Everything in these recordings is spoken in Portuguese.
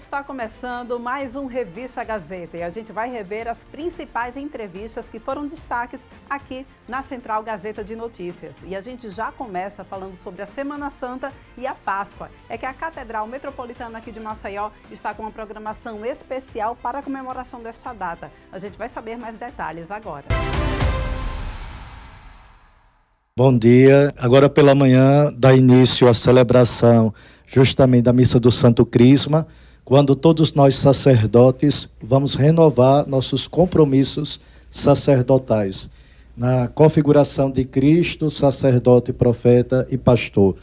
está começando mais um Revista Gazeta e a gente vai rever as principais entrevistas que foram destaques aqui na Central Gazeta de Notícias. E a gente já começa falando sobre a Semana Santa e a Páscoa. É que a Catedral Metropolitana aqui de Maceió está com uma programação especial para a comemoração desta data. A gente vai saber mais detalhes agora. Bom dia. Agora pela manhã dá início à celebração justamente da Missa do Santo Crisma, quando todos nós sacerdotes vamos renovar nossos compromissos sacerdotais, na configuração de Cristo, sacerdote, profeta e pastor.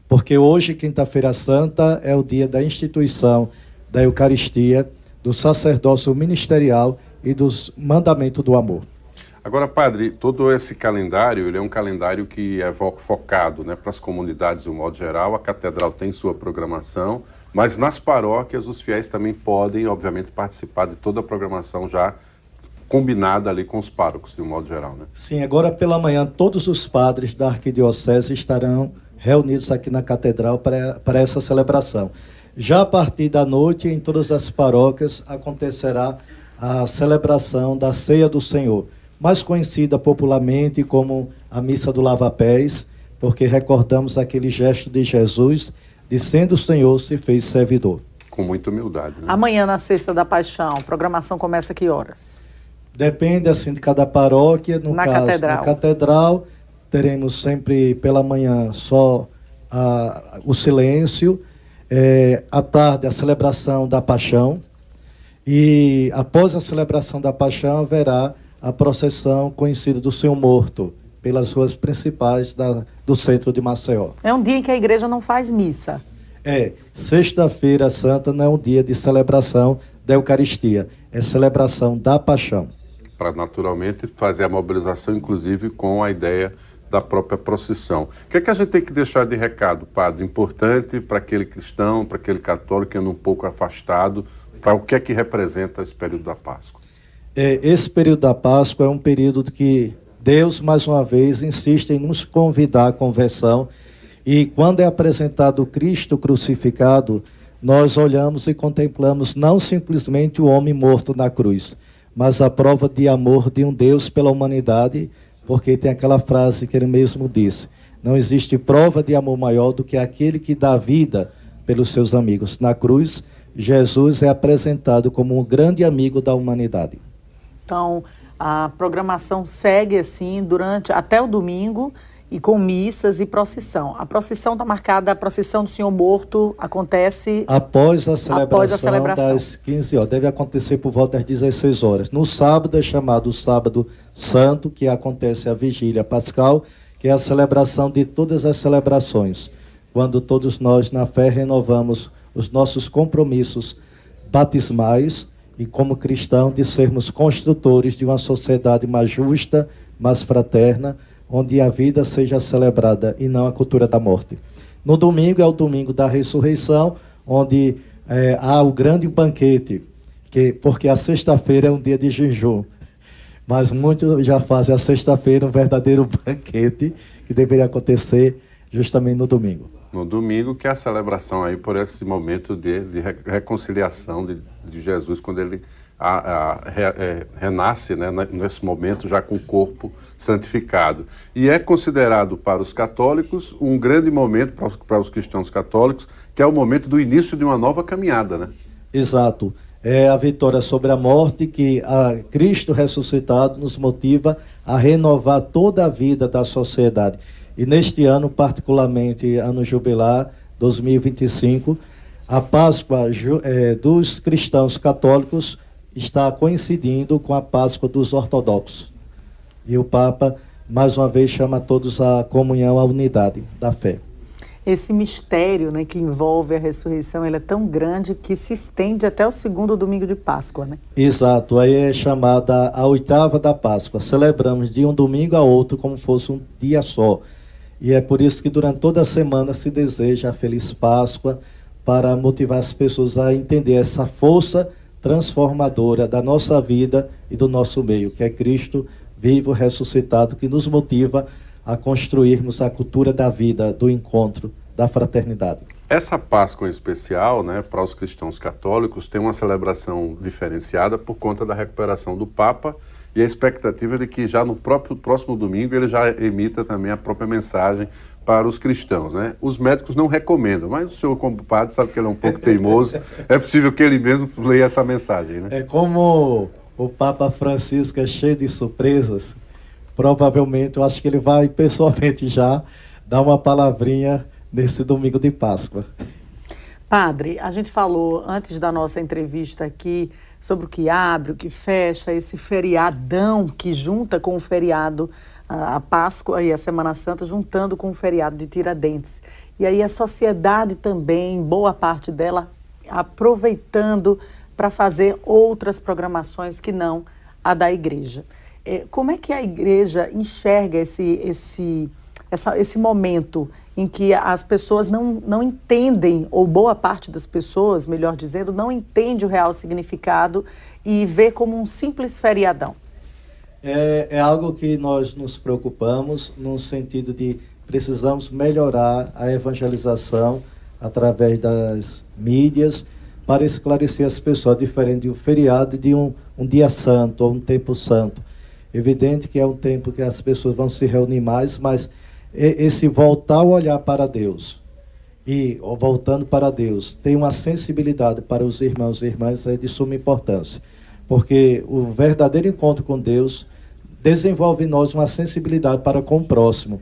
Porque hoje, Quinta-feira Santa, é o dia da instituição da Eucaristia, do sacerdócio ministerial e dos mandamentos do amor. Agora, padre, todo esse calendário, ele é um calendário que é focado, né, para as comunidades de um modo geral. A catedral tem sua programação, mas nas paróquias os fiéis também podem, obviamente, participar de toda a programação já combinada ali com os párocos, de um modo geral, né? Sim, agora pela manhã todos os padres da arquidiocese estarão reunidos aqui na catedral para essa celebração. Já a partir da noite, em todas as paróquias, acontecerá a celebração da Ceia do Senhor, mais conhecida popularmente como a Missa do Lava-Pés, porque recordamos aquele gesto de Jesus, de sendo o Senhor, se fez servidor. Com muita humildade, né? Amanhã, na Sexta da Paixão, a programação começa a que horas? Depende, assim, de cada paróquia. No caso, catedral. Na catedral, teremos sempre pela manhã só o silêncio, à tarde a celebração da Paixão, e após a celebração da Paixão haverá a processão conhecida do Senhor Morto, pelas ruas principais do centro de Maceió. É um dia em que a igreja não faz missa. Sexta-feira Santa não é um dia de celebração da Eucaristia, é celebração da Paixão. Para, naturalmente, fazer a mobilização, inclusive, com a ideia da própria procissão. O que é que a gente tem que deixar de recado, padre, importante para aquele cristão, para aquele católico que anda um pouco afastado, para o que é que representa esse período da Páscoa? Esse período da Páscoa é um período que Deus, mais uma vez, insiste em nos convidar à conversão. E quando é apresentado o Cristo crucificado, nós olhamos e contemplamos não simplesmente o homem morto na cruz, mas a prova de amor de um Deus pela humanidade, porque tem aquela frase que ele mesmo disse: não existe prova de amor maior do que aquele que dá vida pelos seus amigos. Na cruz, Jesus é apresentado como um grande amigo da humanidade. Então, a programação segue assim até o domingo, e com missas e procissão. A procissão está marcada, a procissão do Senhor Morto acontece após a celebração das 15 horas. Deve acontecer por volta das 16 horas. No sábado é chamado o Sábado Santo, que acontece a Vigília Pascal, que é a celebração de todas as celebrações, quando todos nós na fé renovamos os nossos compromissos batismais e, como cristão, de sermos construtores de uma sociedade mais justa, mais fraterna, onde a vida seja celebrada e não a cultura da morte. No domingo é o domingo da ressurreição, onde há o grande banquete, porque a sexta-feira é um dia de jejum, mas muitos já fazem a sexta-feira um verdadeiro banquete, que deveria acontecer justamente no domingo. No domingo, que é a celebração aí por esse momento de reconciliação de Jesus, quando ele renasce, né, nesse momento já com o corpo santificado. E é considerado para os católicos um grande momento, para os cristãos católicos, que é o momento do início de uma nova caminhada, né? Exato. É a vitória sobre a morte que a Cristo ressuscitado nos motiva a renovar toda a vida da sociedade. E neste ano, particularmente, ano jubilar 2025, a Páscoa dos cristãos católicos está coincidindo com a Páscoa dos ortodoxos. E o Papa, mais uma vez, chama todos à comunhão, à unidade da fé. Esse mistério, né, que envolve a ressurreição, ele é tão grande que se estende até o segundo domingo de Páscoa, né? Exato, aí é chamada a oitava da Páscoa. Celebramos de um domingo a outro como fosse um dia só. E é por isso que durante toda a semana se deseja a Feliz Páscoa, para motivar as pessoas a entender essa força transformadora da nossa vida e do nosso meio, que é Cristo vivo, ressuscitado, que nos motiva a construirmos a cultura da vida, do encontro, da fraternidade. Essa Páscoa em especial, né, para os cristãos católicos, tem uma celebração diferenciada por conta da recuperação do Papa e a expectativa de que já no próximo domingo ele já emita também a própria mensagem para os cristãos, né? Os médicos não recomendam, mas o senhor, como padre, sabe que ele é um pouco teimoso, é possível que ele mesmo leia essa mensagem, né? É como o Papa Francisco é cheio de surpresas, provavelmente eu acho que ele vai pessoalmente já dar uma palavrinha nesse domingo de Páscoa. Padre, a gente falou antes da nossa entrevista aqui sobre o que abre, o que fecha, esse feriadão que junta com o feriado, a Páscoa e a Semana Santa, juntando com o feriado de Tiradentes. E aí a sociedade também, boa parte dela, aproveitando para fazer outras programações que não a da igreja. Como é que a igreja enxerga esse momento em que as pessoas não entendem, ou boa parte das pessoas, melhor dizendo, não entende o real significado e vê como um simples feriadão? É algo que nós nos preocupamos no sentido de precisamos melhorar a evangelização através das mídias para esclarecer as pessoas, diferente de um feriado e de um dia santo ou um tempo santo. Evidente que é um tempo que as pessoas vão se reunir mais, mas esse voltar o olhar para Deus e voltando para Deus, tem uma sensibilidade para os irmãos e irmãs de suma importância, porque o verdadeiro encontro com Deus desenvolve em nós uma sensibilidade para com o próximo.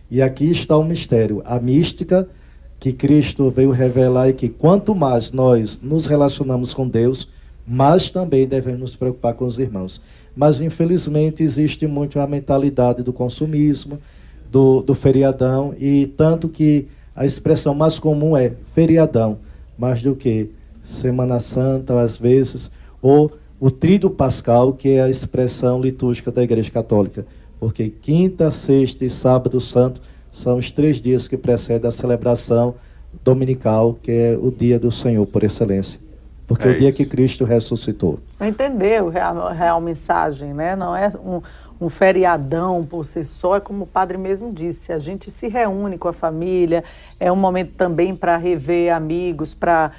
E aqui está o mistério, a mística que Cristo veio revelar, e que quanto mais nós nos relacionamos com Deus, mais também devemos nos preocupar com os irmãos. Mas infelizmente existe muito a mentalidade do consumismo, do feriadão, e tanto que a expressão mais comum é feriadão, mais do que Semana Santa, às vezes, ou o Tríduo Pascal, que é a expressão litúrgica da Igreja Católica, porque quinta, sexta e sábado santo são os 3 dias que precedem a celebração dominical, que é o dia do Senhor por excelência, porque é o dia que Cristo ressuscitou. Entendeu a real mensagem, né? Não é um feriadão por si só, é como o padre mesmo disse, a gente se reúne com a família, é um momento também para rever amigos, para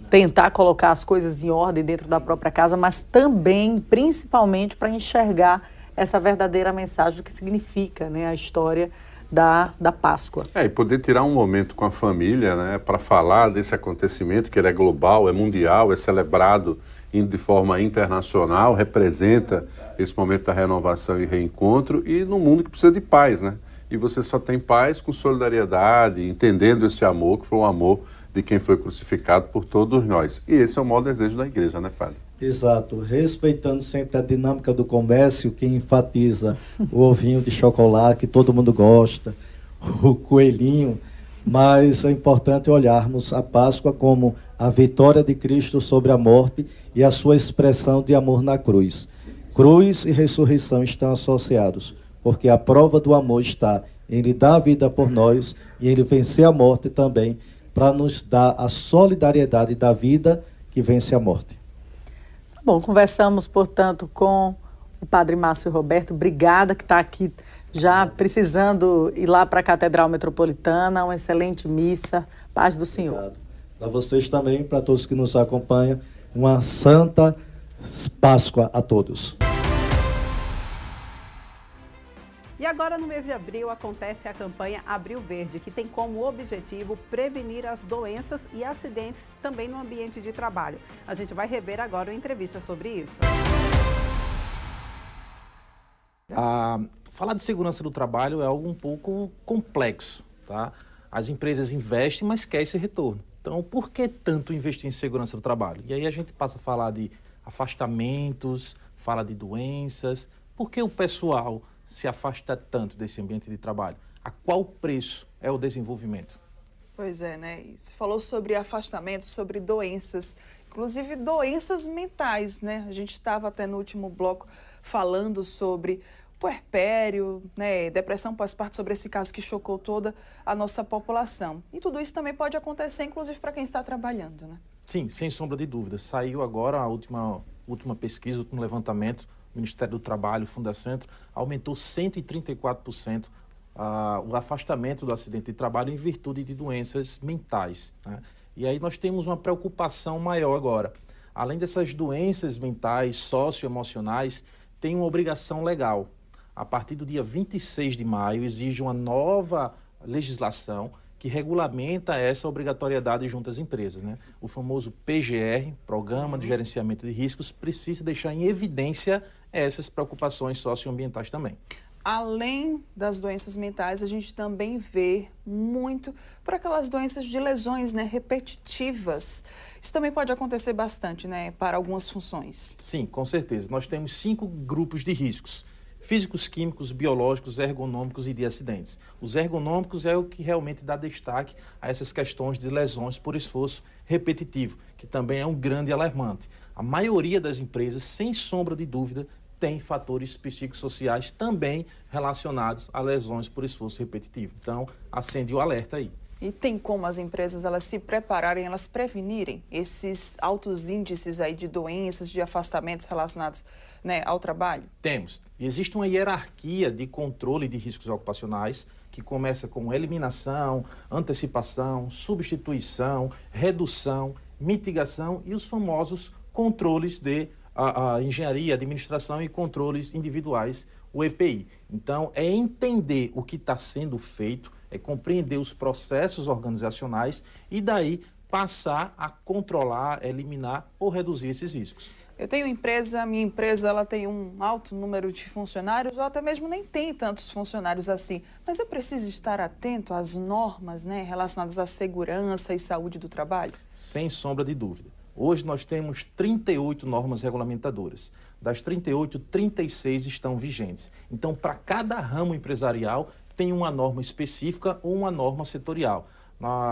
tentar colocar as coisas em ordem dentro da própria casa, mas também, principalmente, para enxergar essa verdadeira mensagem do que significa, né, a história da Páscoa. E poder tirar um momento com a família, né, para falar desse acontecimento, que ele é global, é mundial, é celebrado de forma internacional, representa esse momento da renovação e reencontro, e num mundo que precisa de paz, né? E você só tem paz com solidariedade, entendendo esse amor, que foi um amor de quem foi crucificado por todos nós. E esse é o maior desejo da igreja, né, padre? Exato, respeitando sempre a dinâmica do comércio, que enfatiza o ovinho de chocolate, que todo mundo gosta, o coelhinho, mas é importante olharmos a Páscoa como a vitória de Cristo sobre a morte e a sua expressão de amor na cruz. Cruz e ressurreição estão associados, porque a prova do amor está em Ele dar a vida por nós e Ele vencer a morte também, para nos dar a solidariedade da vida que vence a morte. Tá bom, conversamos, portanto, com o padre Márcio Roberto. Obrigada, que está aqui já precisando ir lá para a Catedral Metropolitana. Uma excelente missa. Paz do Senhor. Obrigado. Para vocês também, para todos que nos acompanham, uma santa Páscoa a todos. E agora, no mês de abril, acontece a campanha Abril Verde, que tem como objetivo prevenir as doenças e acidentes também no ambiente de trabalho. A gente vai rever agora uma entrevista sobre isso. Falar de segurança do trabalho é algo um pouco complexo, tá? As empresas investem, mas querem esse retorno. Então, por que tanto investir em segurança do trabalho? E aí a gente passa a falar de afastamentos, fala de doenças. Por que o pessoal se afasta tanto desse ambiente de trabalho? A qual preço é o desenvolvimento? Pois é, né? E você falou sobre afastamento, sobre doenças, inclusive doenças mentais, né? A gente estava até no último bloco falando sobre puerpério, né, depressão pós-parto, sobre esse caso que chocou toda a nossa população. E tudo isso também pode acontecer, inclusive, para quem está trabalhando, né? Sim, sem sombra de dúvida. Saiu agora a última pesquisa, o último levantamento, o Ministério do Trabalho, Fundacentro, aumentou 134% o afastamento do acidente de trabalho em virtude de doenças mentais, né? E aí nós temos uma preocupação maior agora. Além dessas doenças mentais, socioemocionais, tem uma obrigação legal. A partir do dia 26 de maio, exige uma nova legislação que regulamenta essa obrigatoriedade junto às empresas, né? O famoso PGR, Programa de Gerenciamento de Riscos, precisa deixar em evidência essas preocupações socioambientais também. Além das doenças mentais, a gente também vê muito por aquelas doenças de lesões, né, repetitivas. Isso também pode acontecer bastante, né, para algumas funções. Sim, com certeza. Nós temos 5 grupos de riscos: físicos, químicos, biológicos, ergonômicos e de acidentes. Os ergonômicos é o que realmente dá destaque a essas questões de lesões por esforço repetitivo, que também é um grande alarmante. A maioria das empresas, sem sombra de dúvida, tem fatores psicossociais também relacionados a lesões por esforço repetitivo. Então, acende o alerta aí. E tem como as empresas elas se prepararem, elas prevenirem esses altos índices aí de doenças, de afastamentos relacionados, né, ao trabalho? Temos. Existe uma hierarquia de controle de riscos ocupacionais que começa com eliminação, antecipação, substituição, redução, mitigação e os famosos controles de a engenharia, administração e controles individuais, o EPI. Então, é entender o que está sendo feito, é compreender os processos organizacionais e daí passar a controlar, eliminar ou reduzir esses riscos. Eu tenho empresa, minha empresa ela tem um alto número de funcionários, ou até mesmo nem tem tantos funcionários assim, mas eu preciso estar atento às normas, né, relacionadas à segurança e saúde do trabalho? Sem sombra de dúvida. Hoje nós temos 38 normas regulamentadoras. Das 38, 36 estão vigentes. Então, para cada ramo empresarial, tem uma norma específica ou uma norma setorial.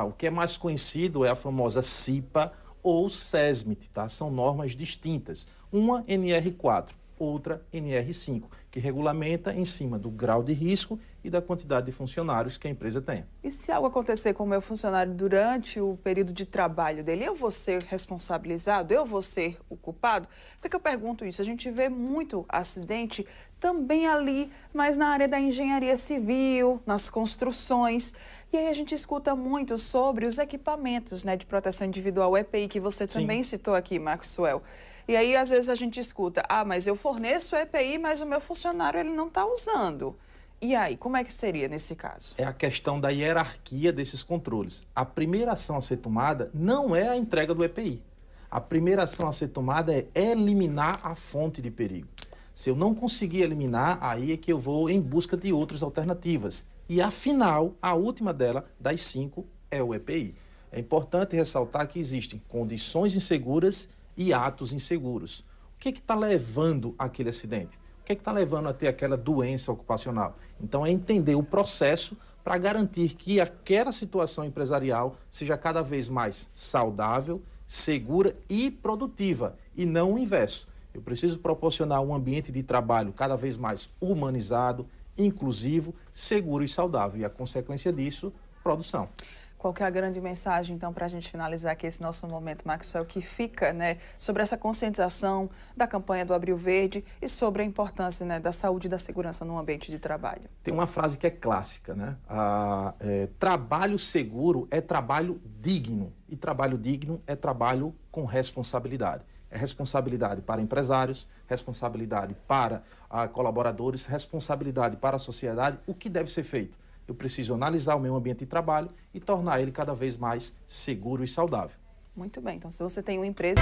O que é mais conhecido é a famosa CIPA ou SESMIT, tá? São normas distintas. Uma NR4, outra NR5, que regulamenta em cima do grau de risco e da quantidade de funcionários que a empresa tem. E se algo acontecer com o meu funcionário durante o período de trabalho dele, eu vou ser responsabilizado? Eu vou ser o culpado? Por que eu pergunto isso? A gente vê muito acidente também ali, mas na área da engenharia civil, nas construções. E aí a gente escuta muito sobre os equipamentos, né, de proteção individual, o EPI, que você também citou aqui, Maxwell. E aí, às vezes, a gente escuta, mas eu forneço o EPI, mas o meu funcionário ele não está usando. E aí, como é que seria nesse caso? É a questão da hierarquia desses controles. A primeira ação a ser tomada não é a entrega do EPI. A primeira ação a ser tomada é eliminar a fonte de perigo. Se eu não conseguir eliminar, aí é que eu vou em busca de outras alternativas. E, afinal, a última dela, das 5, é o EPI. É importante ressaltar que existem condições inseguras e atos inseguros. O que está levando àquele acidente? O que está levando a ter aquela doença ocupacional? Então, é entender o processo para garantir que aquela situação empresarial seja cada vez mais saudável, segura e produtiva, e não o inverso. Eu preciso proporcionar um ambiente de trabalho cada vez mais humanizado, inclusivo, seguro e saudável. E a consequência disso, produção. Qual que é a grande mensagem, então, para a gente finalizar aqui esse nosso momento, Maxwell, que fica, né, sobre essa conscientização da campanha do Abril Verde e sobre a importância, né, da saúde e da segurança no ambiente de trabalho? Tem uma frase que é clássica, né? Trabalho seguro é trabalho digno, e trabalho digno é trabalho com responsabilidade. É responsabilidade para empresários, responsabilidade para colaboradores, responsabilidade para a sociedade. O que deve ser feito? Eu preciso analisar o meu ambiente de trabalho e tornar ele cada vez mais seguro e saudável. Muito bem, então se você tem uma empresa...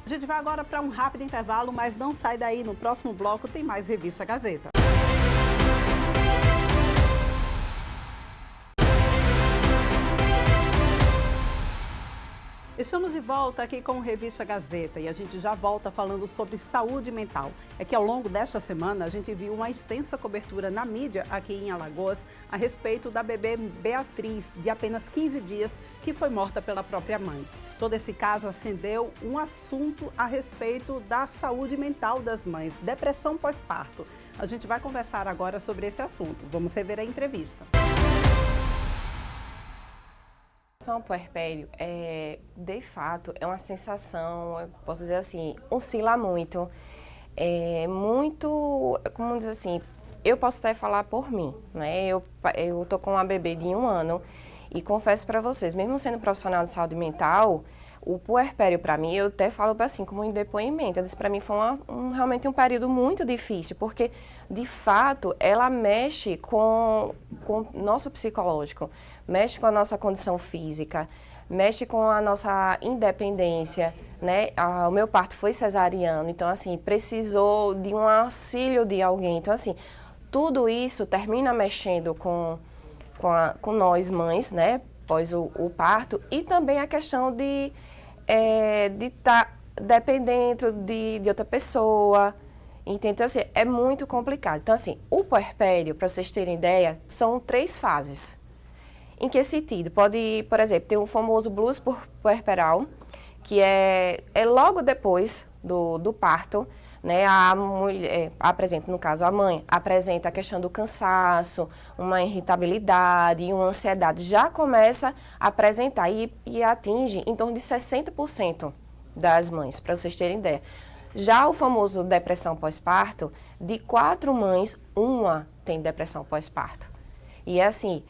A gente vai agora para um rápido intervalo, mas não sai daí, no próximo bloco tem mais Revista Gazeta. Estamos de volta aqui com o Revista Gazeta e a gente já volta falando sobre saúde mental. É que ao longo desta semana a gente viu uma extensa cobertura na mídia aqui em Alagoas a respeito da bebê Beatriz, de apenas 15 dias, que foi morta pela própria mãe. Todo esse caso acendeu um assunto a respeito da saúde mental das mães, depressão pós-parto. A gente vai conversar agora sobre esse assunto. Vamos rever a entrevista. O puerpério, de fato, é uma sensação, eu posso dizer assim, oscila muito. Como dizer assim, eu posso até falar por mim, né? Eu tô com uma bebê de 1 ano e confesso para vocês, mesmo sendo profissional de saúde mental, o puerpério para mim, eu até falo assim como um depoimento, para mim foi realmente um período muito difícil, porque de fato ela mexe com o nosso psicológico, mexe com a nossa condição física, mexe com a nossa independência, né? O meu parto foi cesariano, então assim, precisou de um auxílio de alguém, então assim, tudo isso termina mexendo com nós mães, né? Após o parto, e também a questão de estar dependendo de outra pessoa, entende? Então assim, é muito complicado. Então assim, o puerpério, para vocês terem ideia, são 3 fases. Em que sentido? Pode, por exemplo, ter um famoso blues puerperal, que é logo depois do parto, né? A mulher apresenta, no caso a mãe, apresenta a questão do cansaço, uma irritabilidade e uma ansiedade. Já começa a apresentar e atinge em torno de 60% das mães, para vocês terem ideia. Já o famoso depressão pós-parto, de 4 mães, 1 tem depressão pós-parto. E é assim,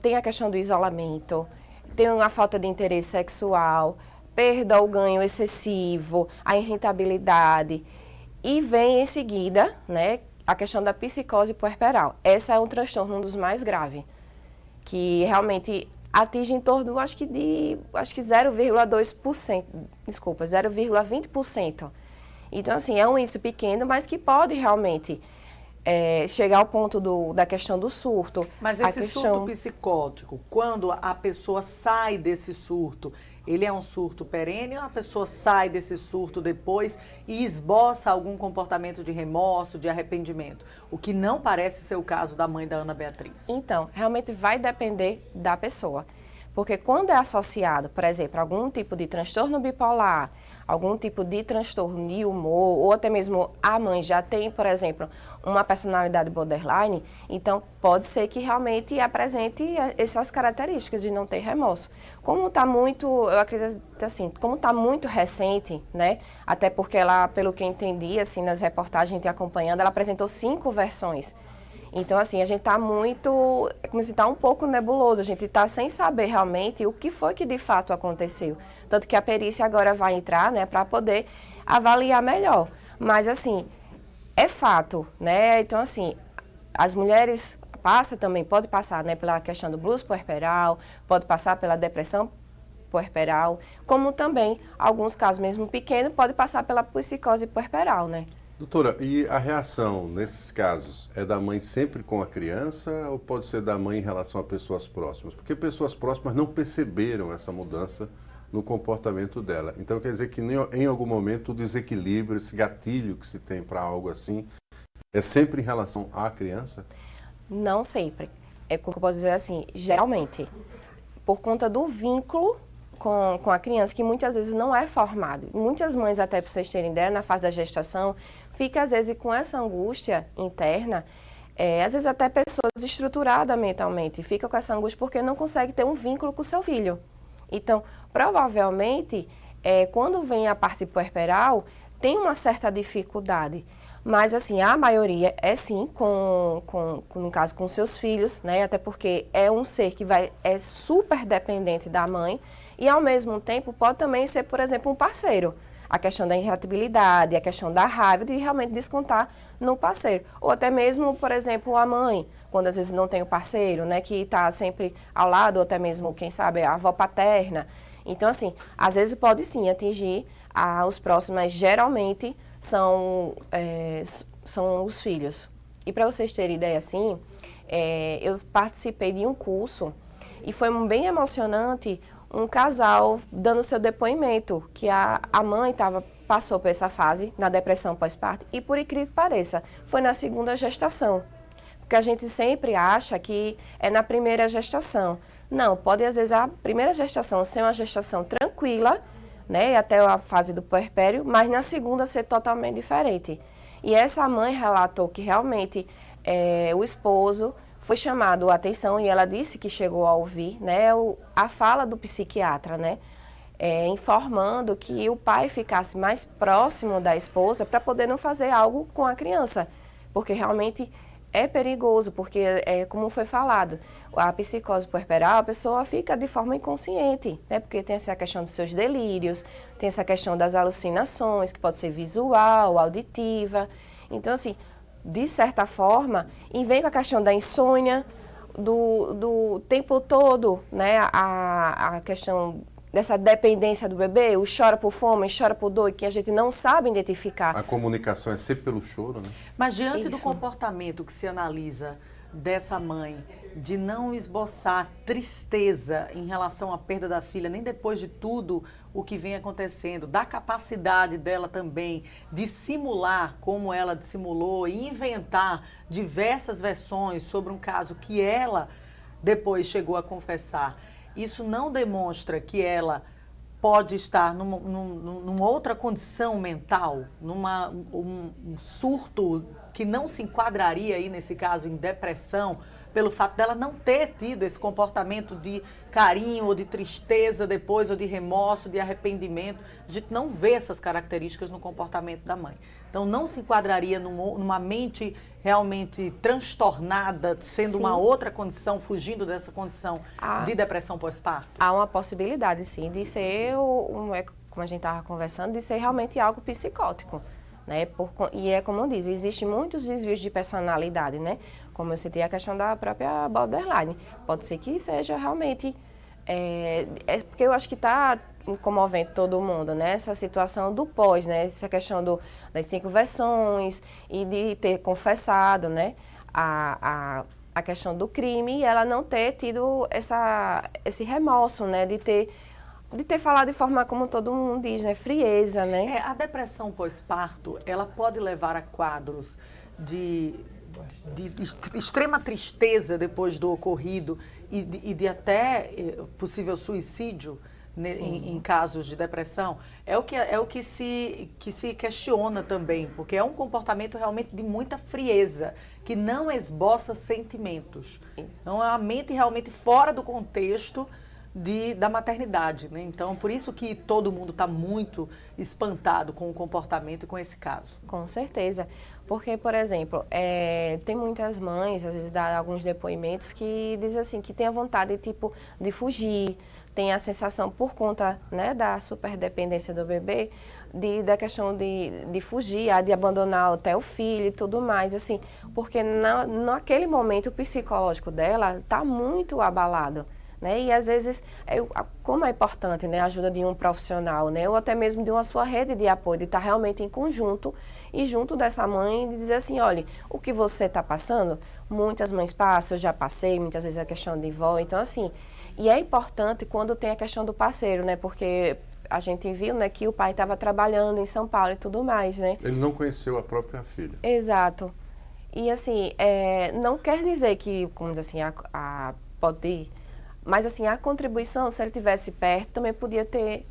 tem a questão do isolamento, tem a falta de interesse sexual, perda ou ganho excessivo, a irritabilidade. E vem em seguida, né, a questão da psicose puerperal. Essa é um transtorno, um dos mais graves, que realmente atinge em torno, acho que 0,2%, desculpa, 0,20%. Então, assim, é um índice pequeno, mas que pode realmente chegar ao ponto da questão do surto. Mas esse surto psicótico, quando a pessoa sai desse surto, ele é um surto perene ou a pessoa sai desse surto depois e esboça algum comportamento de remorso, de arrependimento? O que não parece ser o caso da mãe da Ana Beatriz. Então, realmente vai depender da pessoa. Porque quando é associado, por exemplo, a algum tipo de transtorno bipolar, algum tipo de transtorno de humor, ou até mesmo a mãe já tem, por exemplo, uma personalidade borderline, então pode ser que realmente apresente essas características de não ter remorso. Como está muito, eu acredito assim, como está muito recente, né, até porque ela, pelo que eu entendi, assim, nas reportagens, a gente acompanhando, ela apresentou 5 versões. Então, assim, a gente está muito, como se está um pouco nebuloso, a gente está sem saber realmente o que foi que de fato aconteceu. Tanto que a perícia agora vai entrar, né, para poder avaliar melhor. Mas, assim, é fato, né? Então, assim, as mulheres pode passar, né, pela questão do blues puerperal, pode passar pela depressão puerperal, como também, alguns casos mesmo pequenos, pode passar pela psicose puerperal, né? Doutora, e a reação nesses casos é da mãe sempre com a criança ou pode ser da mãe em relação a pessoas próximas? Porque pessoas próximas não perceberam essa mudança no comportamento dela. Então quer dizer que em algum momento o desequilíbrio, esse gatilho que se tem para algo assim, é sempre em relação à criança? Não sempre. É como eu posso dizer assim, geralmente, por conta do vínculo com a criança, que muitas vezes não é formado. Muitas mães, até para vocês terem ideia, na fase da gestação, fica às vezes com essa angústia interna, às vezes até pessoas estruturadas mentalmente, fica com essa angústia porque não consegue ter um vínculo com o seu filho. Então, provavelmente, quando vem a parte puerperal, tem uma certa dificuldade. Mas, assim, a maioria é sim, no caso, com seus filhos, né? Até porque é um ser que é super dependente da mãe e, ao mesmo tempo, pode também ser, por exemplo, um parceiro. A questão da irritabilidade, a questão da raiva, de realmente descontar no parceiro. Ou até mesmo, por exemplo, a mãe, quando às vezes não tem o parceiro, né? Que está sempre ao lado, ou até mesmo, quem sabe, a avó paterna. Então, assim, às vezes pode sim atingir os próximos, mas geralmente são os filhos. E para vocês terem ideia, assim, eu participei de um curso e foi bem emocionante um casal dando seu depoimento, que a mãe passou por essa fase, na depressão pós-parto, e por incrível que pareça, foi na 2ª gestação. Porque a gente sempre acha que é na primeira gestação. Não, pode às vezes a primeira gestação ser uma gestação tranquila, né, até a fase do puerpério, mas na 2ª ser totalmente diferente. E essa mãe relatou que realmente o esposo foi chamado a atenção e ela disse que chegou a ouvir, né, a fala do psiquiatra, né, informando que o pai ficasse mais próximo da esposa para poder não fazer algo com a criança. porque realmente é perigoso, porque, como foi falado, a psicose puerperal, a pessoa fica de forma inconsciente, né? Porque tem essa questão dos seus delírios, tem essa questão das alucinações, que pode ser visual, auditiva. Então, assim, de certa forma, e vem com a questão da insônia, do tempo todo, né? A questão dessa dependência do bebê, o chora por fome, chora por dor, que a gente não sabe identificar. A comunicação é sempre pelo choro, né? Mas diante do comportamento que se analisa dessa mãe, de não esboçar tristeza em relação à perda da filha, nem depois de tudo o que vem acontecendo, da capacidade dela também de simular como ela dissimulou e inventar diversas versões sobre um caso que ela depois chegou a confessar, isso não demonstra que ela pode estar numa outra condição mental, um surto que não se enquadraria aí, nesse caso, em depressão, pelo fato dela não ter tido esse comportamento de carinho ou de tristeza depois, ou de remorso, de arrependimento. A gente não vê essas características no comportamento da mãe. Então, não se enquadraria numa mente realmente transtornada, sendo uma outra condição, fugindo dessa condição de depressão pós-parto? Há uma possibilidade, sim, de ser, como a gente estava conversando, de ser realmente algo psicótico. Né? E é como eu disse, existem muitos desvios de personalidade, né? Como eu citei a questão da própria borderline. Pode ser que seja realmente... porque eu acho que está comovendo todo mundo, né? Essa situação do pós, né? Essa questão das 5 versões e de ter confessado, né? A questão do crime e ela não ter tido esse remorso, né? De ter falado de forma, como todo mundo diz, né? Frieza, né? A depressão pós-parto, ela pode levar a quadros de extrema tristeza depois do ocorrido e de até possível suicídio em casos de depressão. É o que se questiona também, porque é um comportamento realmente de muita frieza, que não esboça sentimentos. Então, é uma mente realmente fora do contexto da maternidade, né? Então, por isso que todo mundo está muito espantado com o comportamento e com esse caso. Com certeza. Porque, por exemplo, tem muitas mães, às vezes dá alguns depoimentos que dizem assim, que tem a vontade, de fugir, tem a sensação por conta, né, da superdependência do bebê, da questão de fugir, de abandonar até o filho e tudo mais, assim, porque naquele momento o psicológico dela está muito abalado. Né? E às vezes, como é importante, né, a ajuda de um profissional, né, ou até mesmo de uma sua rede de apoio, de estar realmente em conjunto e junto dessa mãe, de dizer assim, olha, o que você está passando, muitas mães passam, eu já passei, muitas vezes é questão de vó, então assim, e é importante quando tem a questão do parceiro, né, porque a gente viu, né, que o pai estava trabalhando em São Paulo e tudo mais, né. Ele não conheceu a própria filha. Exato. E assim, não quer dizer que, como diz assim, pode ir. Mas, assim, a contribuição, se ele estivesse perto, também podia ter,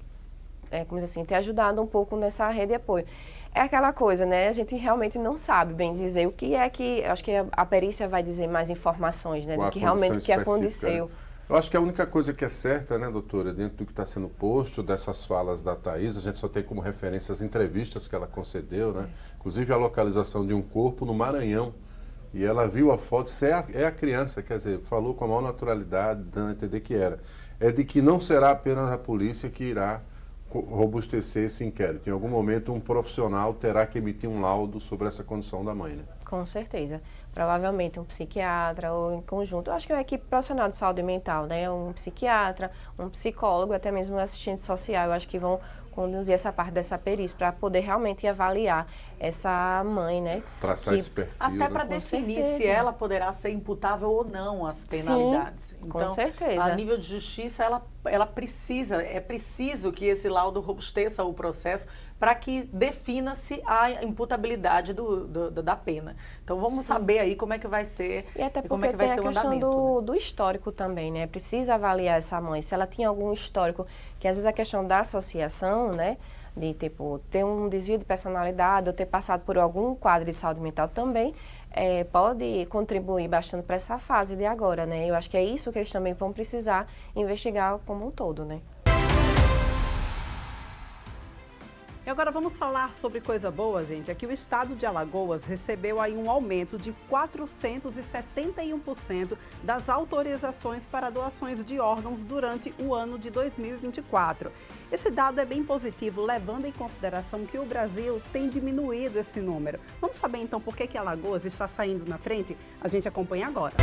como diz assim, ter ajudado um pouco nessa rede de apoio. É aquela coisa, né? A gente realmente não sabe bem dizer o que é que... Acho que a perícia vai dizer mais informações, né? Do que realmente o que aconteceu. Eu acho que a única coisa que é certa, né, doutora, dentro do que está sendo posto, dessas falas da Thaís, a gente só tem como referência as entrevistas que ela concedeu, né? Inclusive a localização de um corpo no Maranhão. E ela viu a foto, isso é a criança, quer dizer, falou com a maior naturalidade, dando a entender que era. É de que não será apenas a polícia que irá robustecer esse inquérito. Em algum momento, um profissional terá que emitir um laudo sobre essa condição da mãe, né? Com certeza. Provavelmente um psiquiatra ou em conjunto. Eu acho que é uma equipe profissional de saúde mental, né? Um psiquiatra, um psicólogo, até mesmo um assistente social. Eu acho que vão conduzir essa parte dessa perícia para poder realmente avaliar essa mãe, né? Traçar esse perfil, até para né? definir se ela poderá ser imputável ou não às penalidades. Sim, então, com certeza. A nível de justiça, ela é preciso que esse laudo robusteça o processo para que defina-se a imputabilidade da pena. Então, vamos saber aí como é que vai ser e até porque como é que vai tem ser a questão o andamento, do histórico também, né? Precisa avaliar essa mãe, se ela tinha algum histórico, que às vezes a questão da associação, né? De, ter um desvio de personalidade ou ter passado por algum quadro de saúde mental também, pode contribuir bastante para essa fase de agora, né? Eu acho que é isso que eles também vão precisar investigar como um todo, né? agora vamos falar sobre coisa boa, gente. É que o estado de Alagoas recebeu aí um aumento de 471% das autorizações para doações de órgãos durante o ano de 2024. Esse dado é bem positivo, levando em consideração que o Brasil tem diminuído esse número. Vamos saber então por que Alagoas está saindo na frente? A gente acompanha agora.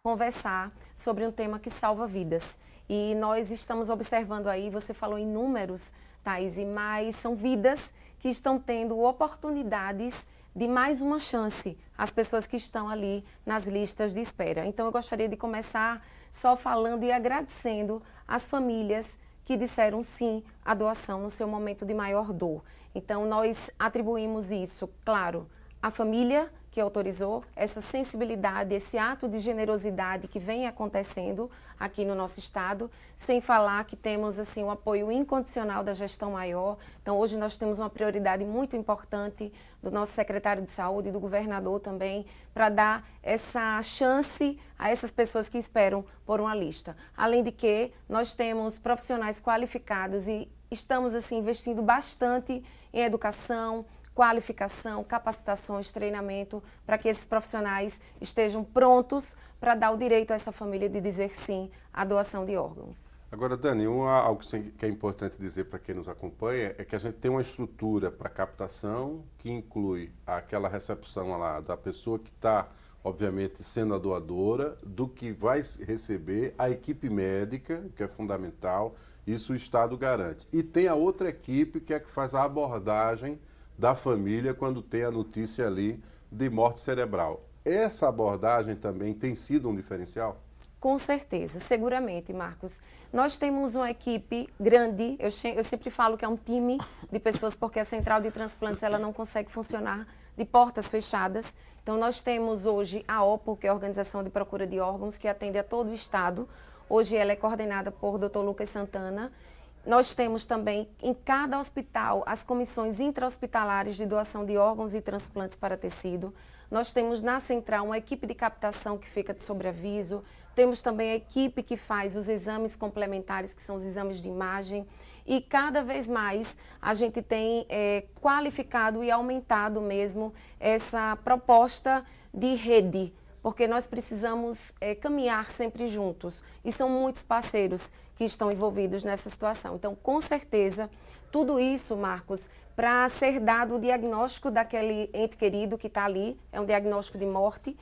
Conversar sobre um tema que salva vidas. E nós estamos observando aí, você falou em números, Thaís, mas são vidas que estão tendo oportunidades de mais uma chance, as pessoas que estão ali nas listas de espera. Então eu gostaria de começar só falando e agradecendo as famílias que disseram sim à doação no seu momento de maior dor. Então nós atribuímos isso, claro, à família que autorizou, essa sensibilidade, esse ato de generosidade que vem acontecendo aqui no nosso estado, sem falar que temos assim o apoio incondicional da gestão maior. Então hoje nós temos uma prioridade muito importante do nosso secretário de saúde e do governador também, para dar essa chance a essas pessoas que esperam por uma lista. Além de que nós temos profissionais qualificados e estamos assim investindo bastante em educação, qualificação, capacitações, treinamento, para que esses profissionais estejam prontos para dar o direito a essa família de dizer sim à doação de órgãos. Agora, Dani, algo que é importante dizer para quem nos acompanha é que a gente tem uma estrutura para captação que inclui aquela recepção lá da pessoa que está, obviamente, sendo a doadora, do que vai receber, a equipe médica, que é fundamental, isso o Estado garante. E tem a outra equipe que é que faz a abordagem da família quando tem a notícia ali de morte cerebral. Essa abordagem também tem sido um diferencial? Com certeza, seguramente, Marcos. Nós temos uma equipe grande, eu sempre falo que é um time de pessoas, porque a central de transplantes ela não consegue funcionar de portas fechadas. Então nós temos hoje a OPO, que é a Organização de Procura de Órgãos, que atende a todo o estado. Hoje ela é coordenada por Dr. Lucas Santana. Nós temos também em cada hospital as comissões intra-hospitalares de doação de órgãos e transplantes para tecido. Nós temos na central uma equipe de captação que fica de sobreaviso. Temos também a equipe que faz os exames complementares, que são os exames de imagem. E cada vez mais a gente tem qualificado e aumentado mesmo essa proposta de rede, porque nós precisamos caminhar sempre juntos. E são muitos parceiros que estão envolvidos nessa situação. Então, com certeza, tudo isso, Marcos, para ser dado o diagnóstico daquele ente querido que está ali, é um diagnóstico de morte,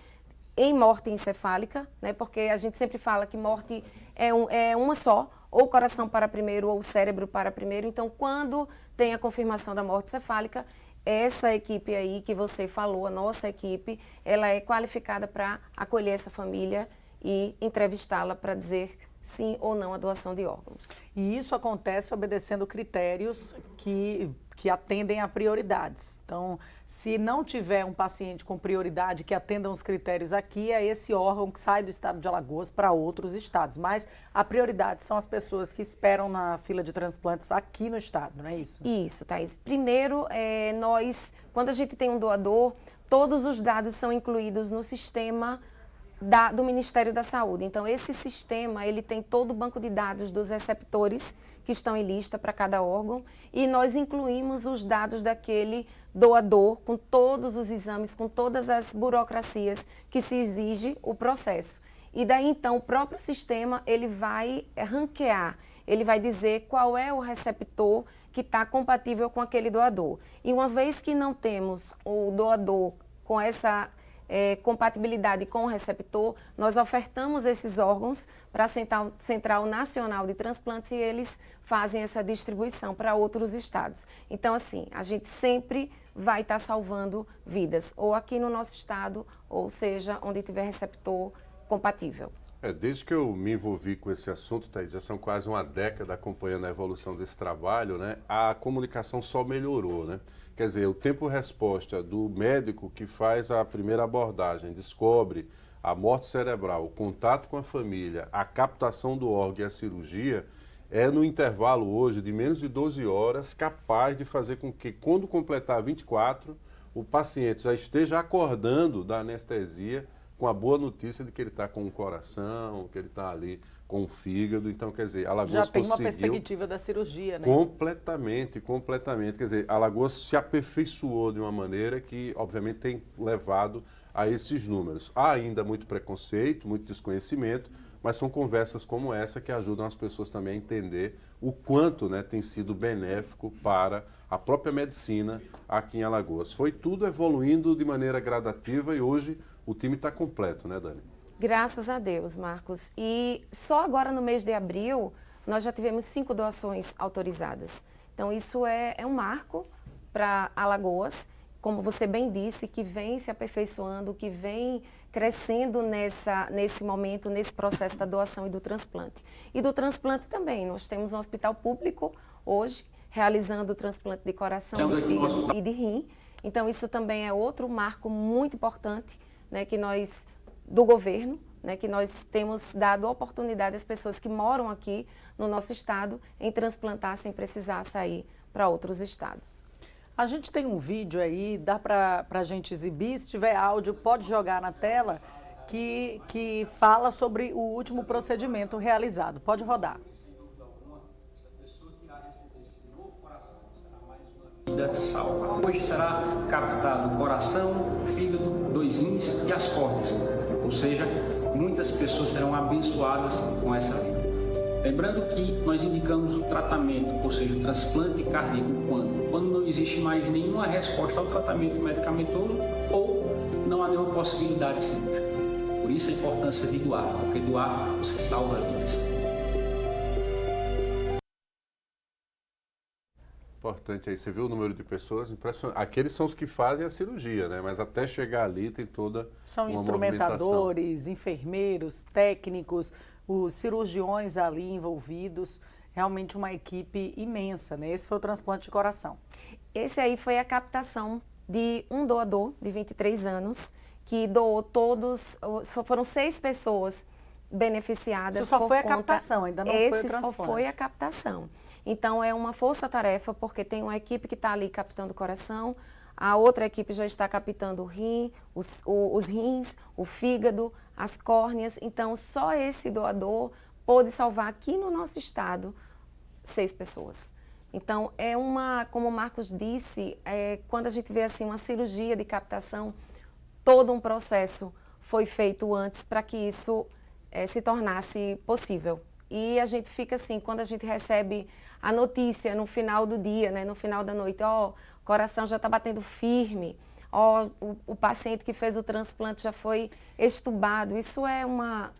em morte encefálica, né? Porque a gente sempre fala que morte é uma só, ou o coração para primeiro, ou o cérebro para primeiro. Então, quando tem a confirmação da morte encefálica, essa equipe aí que você falou, a nossa equipe, ela é qualificada para acolher essa família e entrevistá-la para dizer sim ou não à doação de órgãos. E isso acontece obedecendo critérios que atendem a prioridades. Então, se não tiver um paciente com prioridade que atendam os critérios aqui, é esse órgão que sai do estado de Alagoas para outros estados. Mas a prioridade são as pessoas que esperam na fila de transplantes aqui no estado, não é isso? Isso, Thaís. Primeiro, quando a gente tem um doador, todos os dados são incluídos no sistema do Ministério da Saúde. Então, esse sistema, ele tem todo o banco de dados dos receptores que estão em lista para cada órgão e nós incluímos os dados daquele doador com todos os exames, com todas as burocracias que se exige o processo. E daí, então, o próprio sistema, ele vai ranquear, ele vai dizer qual é o receptor que está compatível com aquele doador. E uma vez que não temos o doador com essa compatibilidade com o receptor, nós ofertamos esses órgãos para a Central Nacional de Transplantes e eles fazem essa distribuição para outros estados. Então, assim, a gente sempre vai estar salvando vidas, ou aqui no nosso estado, ou seja, onde tiver receptor compatível. Desde que eu me envolvi com esse assunto, Thaís, já são quase uma década acompanhando a evolução desse trabalho, né? A comunicação só melhorou, né? Quer dizer, o tempo-resposta do médico que faz a primeira abordagem, descobre a morte cerebral, o contato com a família, a captação do órgão e a cirurgia, é no intervalo hoje de menos de 12 horas capaz de fazer com que, quando completar 24, o paciente já esteja acordando da anestesia, com a boa notícia de que ele está com o coração, que ele está ali com o fígado. Então, quer dizer, Alagoas já tem uma conseguiu perspectiva da cirurgia, né? Completamente. Quer dizer, Alagoas se aperfeiçoou de uma maneira que, obviamente, tem levado a esses números. Há ainda muito preconceito, muito desconhecimento, mas são conversas como essa que ajudam as pessoas também a entender o quanto, né, tem sido benéfico para a própria medicina aqui em Alagoas. Foi tudo evoluindo de maneira gradativa e hoje o time está completo, né, Dani? Graças a Deus, Marcos. E só agora no mês de abril, nós já tivemos 5 doações autorizadas. Então, isso é um marco para Alagoas, como você bem disse, que vem se aperfeiçoando, que vem crescendo nesse momento, nesse processo da doação e do transplante. E do transplante também. Nós temos um hospital público hoje, realizando o transplante de coração, de fígado e de rim. Então, isso também é outro marco muito importante, né, que nós, do governo, né, que nós temos dado oportunidade às pessoas que moram aqui no nosso estado em transplantar sem precisar sair para outros estados. A gente tem um vídeo aí, dá para a gente exibir, se tiver áudio, pode jogar na tela, que fala sobre o último procedimento realizado. Pode rodar. Salva. Hoje será captado o coração, o fígado, 2 rins e as córneas. Ou seja, muitas pessoas serão abençoadas com essa vida. Lembrando que nós indicamos o tratamento, ou seja, o transplante cardíaco quando não existe mais nenhuma resposta ao tratamento medicamentoso ou não há nenhuma possibilidade cirúrgica. Por isso a importância de doar, porque doar você salva vidas. Importante aí, você viu o número de pessoas? Impressionante. Aqueles são os que fazem a cirurgia, né? Mas até chegar ali tem toda São uma instrumentadores, enfermeiros, técnicos, os cirurgiões ali envolvidos, realmente uma equipe imensa, né? Esse foi o transplante de coração. Esse aí foi a captação de um doador de 23 anos, que doou todos, só foram 6 pessoas beneficiadas. Isso só foi a captação, ainda não foi o transplante. Esse só foi a captação. Então, é uma força-tarefa, porque tem uma equipe que está ali captando o coração, a outra equipe já está captando o rim, os rins, o fígado, as córneas. Então, só esse doador pôde salvar aqui no nosso estado 6 pessoas. Então, como o Marcos disse, quando a gente vê assim uma cirurgia de captação, todo um processo foi feito antes para que isso se tornasse possível. E a gente fica assim, quando a gente recebe a notícia no final do dia, né, no final da noite, o coração já está batendo firme, o paciente que fez o transplante já foi extubado. Isso é uma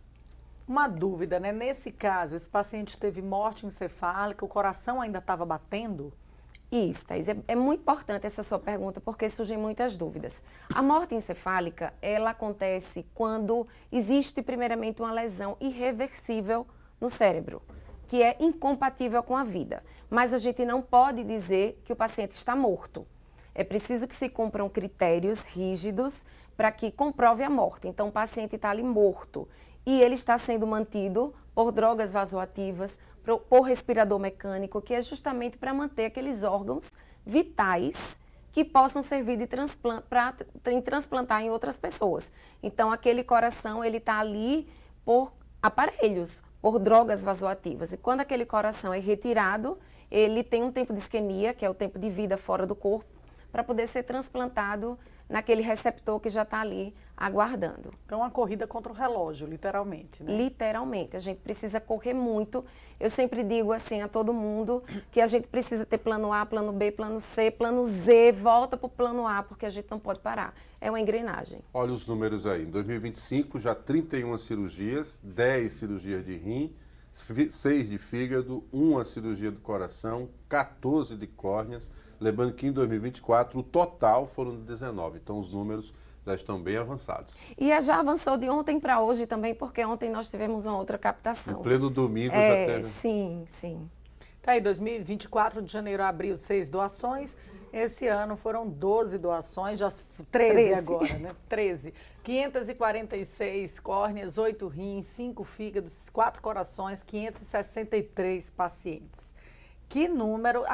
dúvida, né? Nesse caso, esse paciente teve morte encefálica, o coração ainda estava batendo? Isso, Thaís, é muito importante essa sua pergunta, porque surgem muitas dúvidas. A morte encefálica, ela acontece quando existe primeiramente uma lesão irreversível no cérebro, que é incompatível com a vida. Mas a gente não pode dizer que o paciente está morto. É preciso que se cumpram critérios rígidos para que comprove a morte. Então, o paciente está ali morto e ele está sendo mantido por drogas vasoativas, por respirador mecânico, que é justamente para manter aqueles órgãos vitais que possam servir para transplantar em outras pessoas. Então, aquele coração, ele está ali por aparelhos, por drogas vasoativas. E quando aquele coração é retirado, ele tem um tempo de isquemia, que é o tempo de vida fora do corpo, para poder ser transplantado naquele receptor que já está ali aguardando. Então, uma corrida contra o relógio, literalmente, né? Literalmente. A gente precisa correr muito. Eu sempre digo assim a todo mundo que a gente precisa ter plano A, plano B, plano C, plano Z, volta para o plano A, porque a gente não pode parar. É uma engrenagem. Olha os números aí. Em 2025, já 31 cirurgias, 10 cirurgias de rim, 6 de fígado, 1 cirurgia do coração, 14 de córneas. Lembrando que em 2024 o total foram 19. Então os números já estão bem avançados. E já avançou de ontem para hoje também, porque ontem nós tivemos uma outra captação. No pleno domingo já teve. Sim, sim. Tá aí, 2024 de janeiro a abril, 6 doações. Esse ano foram 12 doações, já 13 agora, né? 13. 546 córneas, 8 rins, 5 fígados, 4 corações, 563 pacientes. Que número,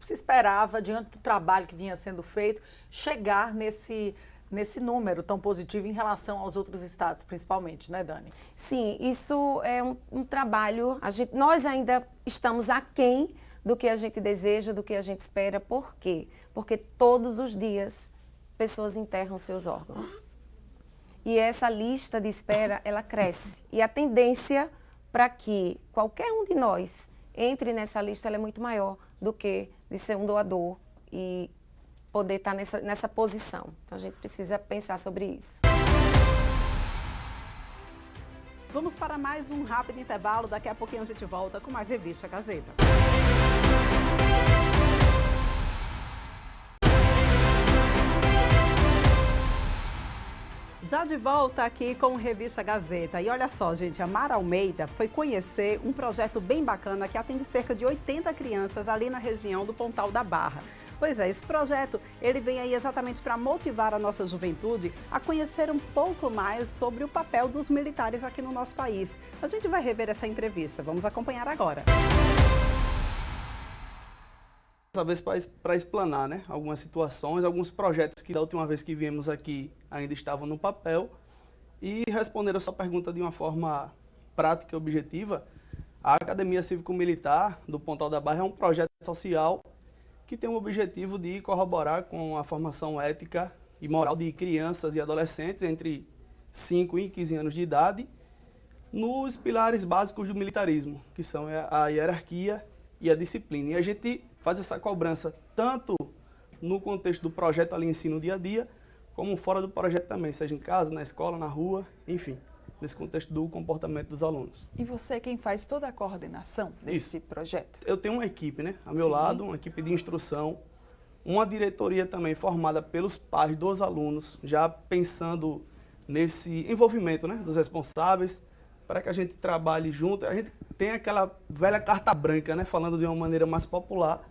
se esperava, diante do trabalho que vinha sendo feito, chegar nesse nesse número tão positivo em relação aos outros estados, principalmente, né, Dani? Sim, isso é um trabalho, nós ainda estamos aquém do que a gente deseja, do que a gente espera. Por quê? Porque todos os dias pessoas enterram seus órgãos. E essa lista de espera, ela cresce. E a tendência para que qualquer um de nós entre nessa lista, ela é muito maior do que de ser um doador e poder estar nessa posição. Então, a gente precisa pensar sobre isso. Vamos para mais um rápido intervalo. Daqui a pouquinho a gente volta com mais Revista Gazeta. Já de volta aqui com Revista Gazeta. E olha só, gente, a Mara Almeida foi conhecer um projeto bem bacana que atende cerca de 80 crianças ali na região do Pontal da Barra. Pois é, esse projeto, ele vem aí exatamente para motivar a nossa juventude a conhecer um pouco mais sobre o papel dos militares aqui no nosso país. A gente vai rever essa entrevista, vamos acompanhar agora. Dessa vez para explanar, né, algumas situações, alguns projetos que da última vez que viemos aqui ainda estavam no papel e responder a sua pergunta de uma forma prática e objetiva. A Academia Cívico-Militar do Pontal da Barra é um projeto social que tem o objetivo de corroborar com a formação ética e moral de crianças e adolescentes entre 5 e 15 anos de idade nos pilares básicos do militarismo, que são a hierarquia e a disciplina. E a gente faz essa cobrança tanto no contexto do projeto ali ensino dia a dia, como fora do projeto também, seja em casa, na escola, na rua, enfim, nesse contexto do comportamento dos alunos. E você é quem faz toda a coordenação desse projeto? Eu tenho uma equipe, né, a meu lado, uma equipe de instrução, uma diretoria também formada pelos pais dos alunos, já pensando nesse envolvimento, né, dos responsáveis, para que a gente trabalhe junto. A gente tem aquela velha carta branca, né, falando de uma maneira mais popular,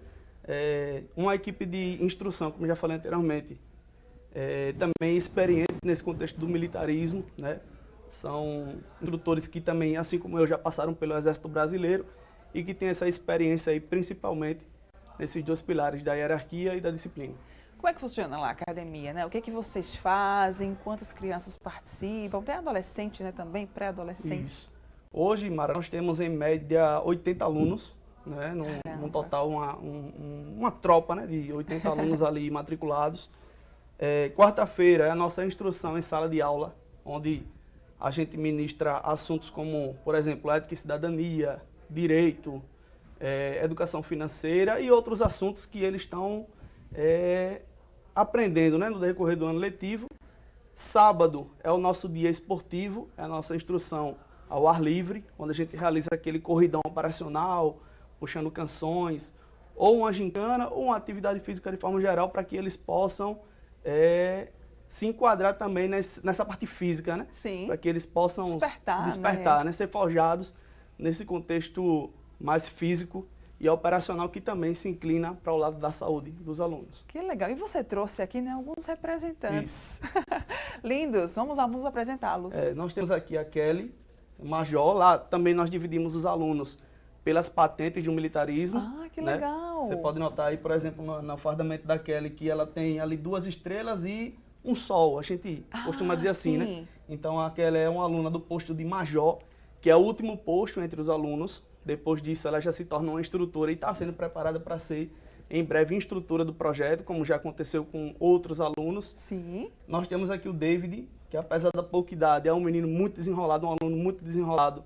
uma equipe de instrução, como já falei anteriormente, também experiente nesse contexto do militarismo, né? São instrutores que também, assim como eu, já passaram pelo Exército Brasileiro e que têm essa experiência aí, principalmente nesses dois pilares da hierarquia e da disciplina. Como é que funciona lá a academia, né? O que vocês fazem? Quantas crianças participam? Tem adolescente, né, também, pré-adolescente? Isso. Hoje, Mara, nós temos em média 80 alunos, né? Num total, uma tropa, né, de 80 alunos ali matriculados. Quarta-feira é a nossa instrução em sala de aula, onde a gente ministra assuntos como, por exemplo, ética e cidadania, direito, educação financeira e outros assuntos que eles estão aprendendo, né, no decorrer do ano letivo. Sábado é o nosso dia esportivo, é a nossa instrução ao ar livre, onde a gente realiza aquele corridão operacional, puxando canções, ou uma gincana, ou uma atividade física de forma geral, para que eles possam se enquadrar também nessa parte física, né? Sim. Para que eles possam despertar, né? Ser forjados nesse contexto mais físico e operacional que também se inclina para o lado da saúde dos alunos. Que legal. E você trouxe aqui, né, alguns representantes. Lindos. Vamos apresentá-los. Nós temos aqui a Kelly, Major. Lá também nós dividimos os alunos pelas patentes de um militarismo. Ah, que né? legal. Você pode notar aí, por exemplo, no fardamento da Kelly, que ela tem ali 2 estrelas e um sol. A gente costuma dizer assim, né? Então a Kelly é uma aluna do posto de Major, que é o último posto entre os alunos. Depois disso, ela já se torna uma instrutora e está sendo preparada para ser, em breve, instrutora do projeto, como já aconteceu com outros alunos. Sim. Nós temos aqui o David, que apesar da pouca idade, é um menino muito desenrolado, um aluno muito desenrolado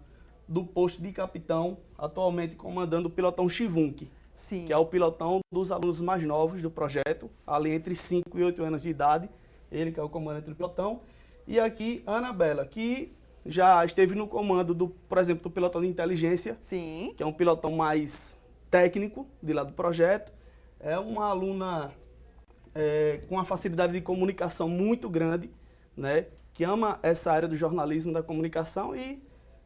do posto de capitão, atualmente comandando o pilotão Chivunk, que é o pilotão dos alunos mais novos do projeto, ali entre 5 e 8 anos de idade. Ele que é o comandante do pilotão. E aqui, a Anabela, que já esteve no comando, por exemplo, do pilotão de inteligência, que é um pilotão mais técnico de lá do projeto. É uma aluna com uma facilidade de comunicação muito grande, né, que ama essa área do jornalismo, da comunicação, e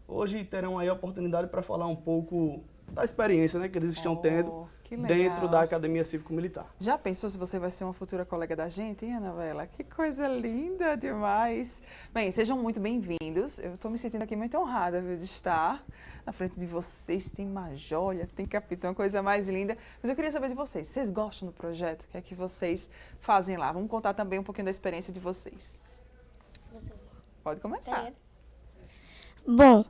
hoje terão aí a oportunidade para falar um pouco da experiência, né, que eles estão tendo dentro da Academia Cívico-Militar. Já pensou se você vai ser uma futura colega da gente, hein, Anabela? Que coisa linda demais. Bem, sejam muito bem-vindos. Eu estou me sentindo aqui muito honrada, viu, de estar na frente de vocês. Tem major, olha, tem capitão, coisa mais linda. Mas eu queria saber de vocês. Vocês gostam do projeto? O que é que vocês fazem lá? Vamos contar também um pouquinho da experiência de vocês. Pode começar. Bom,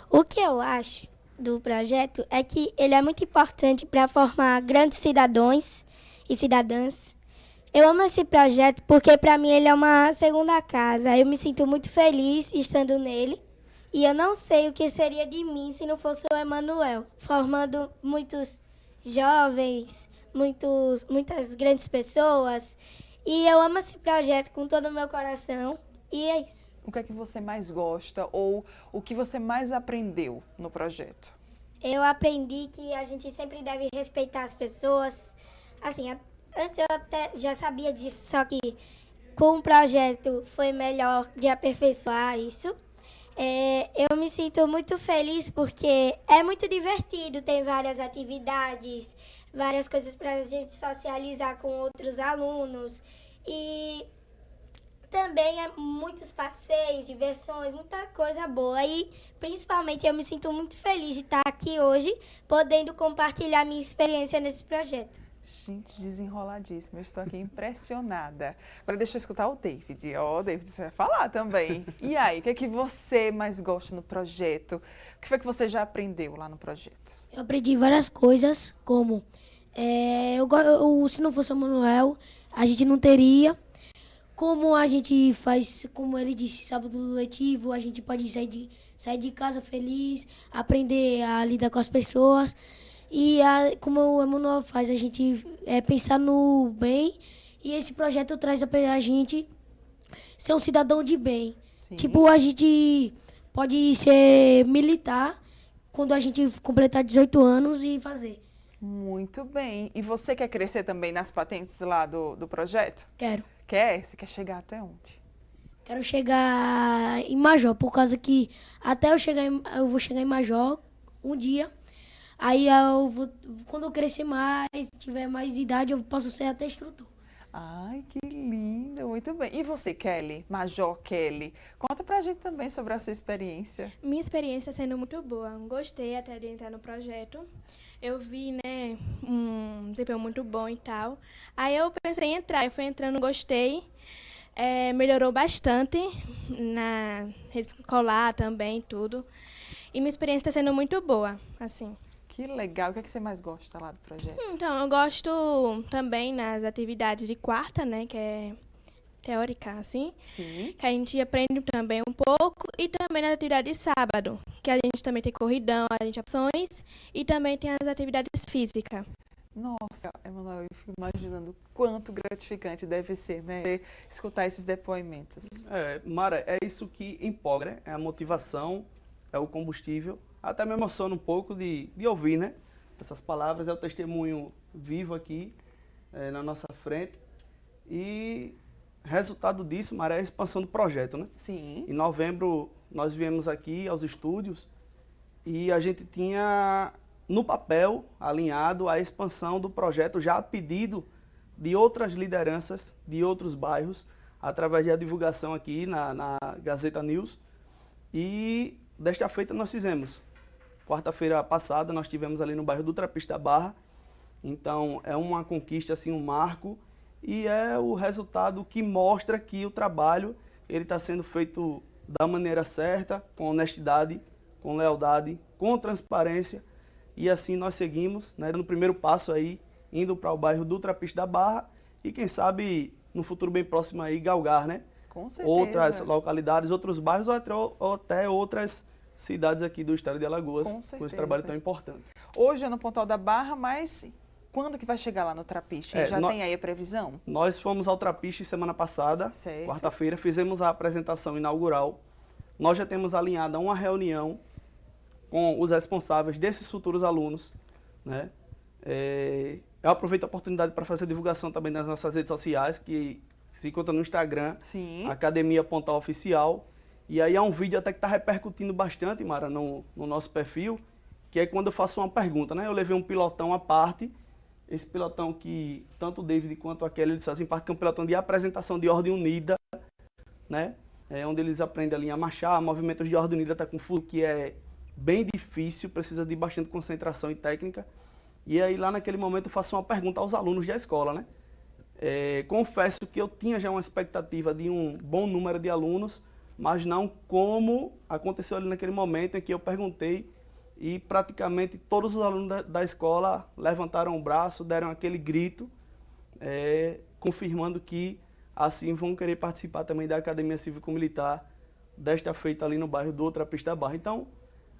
o que eu acho do projeto é que ele é muito importante para formar grandes cidadãos e cidadãs. Eu amo esse projeto porque para mim ele é uma segunda casa. Eu me sinto muito feliz estando nele e eu não sei o que seria de mim se não fosse o Emanuel, formando muitos jovens, muitas grandes pessoas. E eu amo esse projeto com todo o meu coração e é isso. O que é que você mais gosta ou o que você mais aprendeu no projeto? Eu aprendi que a gente sempre deve respeitar as pessoas. Assim, antes eu até já sabia disso, só que com o projeto foi melhor de aperfeiçoar isso. Eu me sinto muito feliz porque é muito divertido, tem várias atividades, várias coisas para a gente socializar com outros alunos. E também muitos passeios, diversões, muita coisa boa. E, principalmente, eu me sinto muito feliz de estar aqui hoje, podendo compartilhar minha experiência nesse projeto. Gente, desenroladíssima. Eu estou aqui impressionada. Agora deixa eu escutar o David. David, você vai falar também. E aí, o que é que você mais gosta no projeto? O que foi que você já aprendeu lá no projeto? Eu aprendi várias coisas, como se não fosse o Manuel, a gente não teria. Como a gente faz, como ele disse, sábado letivo, a gente pode sair de casa feliz, aprender a lidar com as pessoas. E como o Emanuel faz, a gente pensar no bem. E esse projeto traz a gente ser um cidadão de bem. Sim. Tipo, a gente pode ser militar quando a gente completar 18 anos e fazer. Muito bem. E você quer crescer também nas patentes lá do projeto? Quero. Quer? Você quer chegar até onde? Quero chegar em Major, por causa que até eu vou chegar em Major um dia. Aí quando eu crescer mais, tiver mais idade, eu posso ser até instrutor. Ai, que lindo, muito bem. E você, Kelly, Major Kelly, conta pra gente também sobre a sua experiência. Minha experiência sendo muito boa. Gostei até de entrar no projeto. Eu vi, né, um desempenho muito bom e tal. Aí eu pensei em entrar, eu fui entrando, gostei. Melhorou bastante na rede escolar também, tudo. E minha experiência está sendo muito boa, assim. Que legal. O que é que você mais gosta lá do projeto? Então, eu gosto também nas atividades de quarta, né, que é teórica, assim. Sim. Que a gente aprende também um pouco. E também nas atividades de sábado, que a gente também tem corridão, a gente opções. E também tem as atividades físicas. Nossa, Emanuel, eu fico imaginando quanto gratificante deve ser, né? Escutar esses depoimentos. Mara, é isso que empolga, né? É a motivação, é o combustível. Até me emociona um pouco de ouvir, né? Essas palavras, é o testemunho vivo aqui na nossa frente. E resultado disso, Mara, é a expansão do projeto, né? Sim. Em novembro, nós viemos aqui aos estúdios e a gente tinha no papel alinhado a expansão do projeto já a pedido de outras lideranças de outros bairros, através da divulgação aqui na Gazeta News. E desta feita nós fizemos. Quarta-feira passada nós tivemos ali no bairro do Trapista da Barra. Então é uma conquista, assim, um marco, e é o resultado que mostra que o trabalho ele está sendo feito da maneira certa, com honestidade, com lealdade, com transparência. E assim nós seguimos, né, dando o primeiro passo aí, indo para o bairro do Trapista da Barra e quem sabe no futuro bem próximo aí galgar, né? Com certeza. Outras localidades, outros bairros ou até outras cidades aqui do estado de Alagoas, com esse trabalho tão importante. Hoje é no Pontal da Barra, mas quando que vai chegar lá no Trapiche? Já tem aí a previsão? Nós fomos ao Trapiche semana passada, quarta-feira, fizemos a apresentação inaugural. Nós já temos alinhada uma reunião com os responsáveis desses futuros alunos, né? Eu aproveito a oportunidade para fazer a divulgação também nas nossas redes sociais, que se encontra no Instagram, Academia Pontal Oficial. E aí há um vídeo até que está repercutindo bastante, Mara, no nosso perfil, que é quando eu faço uma pergunta, né? Eu levei um pilotão à parte Esse pelotão que tanto o David quanto a Kelly eles fazem parte, que é um pelotão de apresentação de ordem unida, né? Onde eles aprendem a linha marchar, movimentos de ordem unida, tá com fluxo que é bem difícil, precisa de bastante concentração e técnica. E aí lá naquele momento eu faço uma pergunta aos alunos da escola, né? Confesso que eu tinha já uma expectativa de um bom número de alunos, mas não como aconteceu ali naquele momento em que eu perguntei e praticamente todos os alunos da escola levantaram o braço, deram aquele grito, confirmando que assim vão querer participar também da Academia Cívico-Militar, desta feita ali no bairro do Outra Pista da Barra. Então,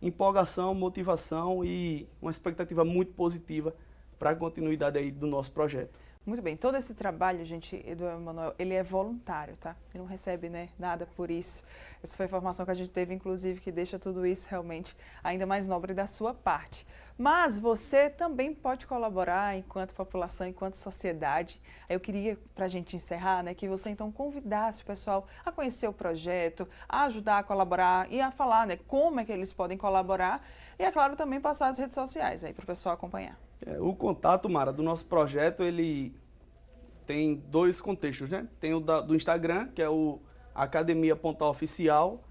empolgação, motivação e uma expectativa muito positiva para a continuidade aí do nosso projeto. Muito bem, todo esse trabalho, gente, do Emanuel, ele é voluntário, tá? Ele não recebe, né, nada por isso. Essa foi a informação que a gente teve, inclusive, que deixa tudo isso realmente ainda mais nobre da sua parte. Mas você também pode colaborar enquanto população, enquanto sociedade. Eu queria, para a gente encerrar, né, que você então convidasse o pessoal a conhecer o projeto, a ajudar a colaborar e a falar, né, como é que eles podem colaborar e, é claro, também passar as redes sociais aí para o pessoal acompanhar. O contato, Mara, do nosso projeto, ele tem 2 contextos, né? Tem o do Instagram, que é o Academia Pontal Oficial.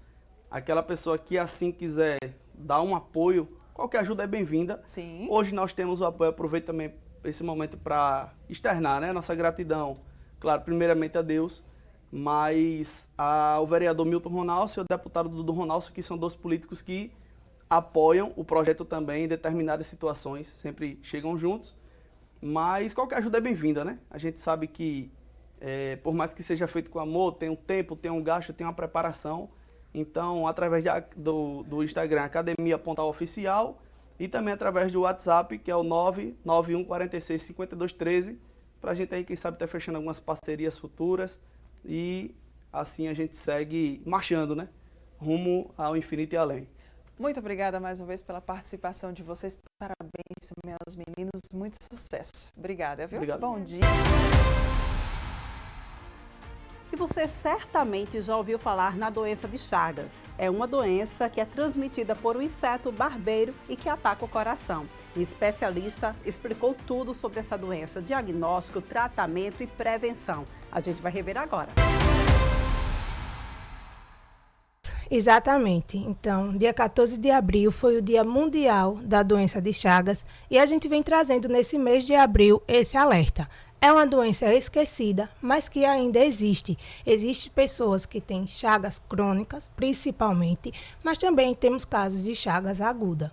Aquela pessoa que assim quiser dar um apoio, qualquer ajuda é bem-vinda. Sim. Hoje nós temos o apoio, aproveito também esse momento para externar, né, nossa gratidão, claro, primeiramente a Deus, mas ao vereador Milton Ronaldo e ao deputado Dudu Ronaldo, que são 2 políticos que apoiam o projeto também em determinadas situações, sempre chegam juntos, mas qualquer ajuda é bem-vinda, né? A gente sabe que, por mais que seja feito com amor, tem um tempo, tem um gasto, tem uma preparação, então, através do Instagram, Academia Pontal Oficial, e também através do WhatsApp, que é o 991465213, para a gente aí, quem sabe, estar fechando algumas parcerias futuras, e assim a gente segue marchando, né? Rumo ao infinito e além. Muito obrigada mais uma vez pela participação de vocês. Parabéns, meus meninos. Muito sucesso. Obrigada, viu? Obrigado. Bom dia. E você certamente já ouviu falar na doença de Chagas. É uma doença que é transmitida por um inseto barbeiro e que ataca o coração. Um especialista explicou tudo sobre essa doença, diagnóstico, tratamento e prevenção. A gente vai rever agora. Exatamente. Então, dia 14 de abril foi o Dia Mundial da Doença de Chagas e a gente vem trazendo nesse mês de abril esse alerta. É uma doença esquecida, mas que ainda existe. Existem pessoas que têm chagas crônicas, principalmente, mas também temos casos de chagas aguda.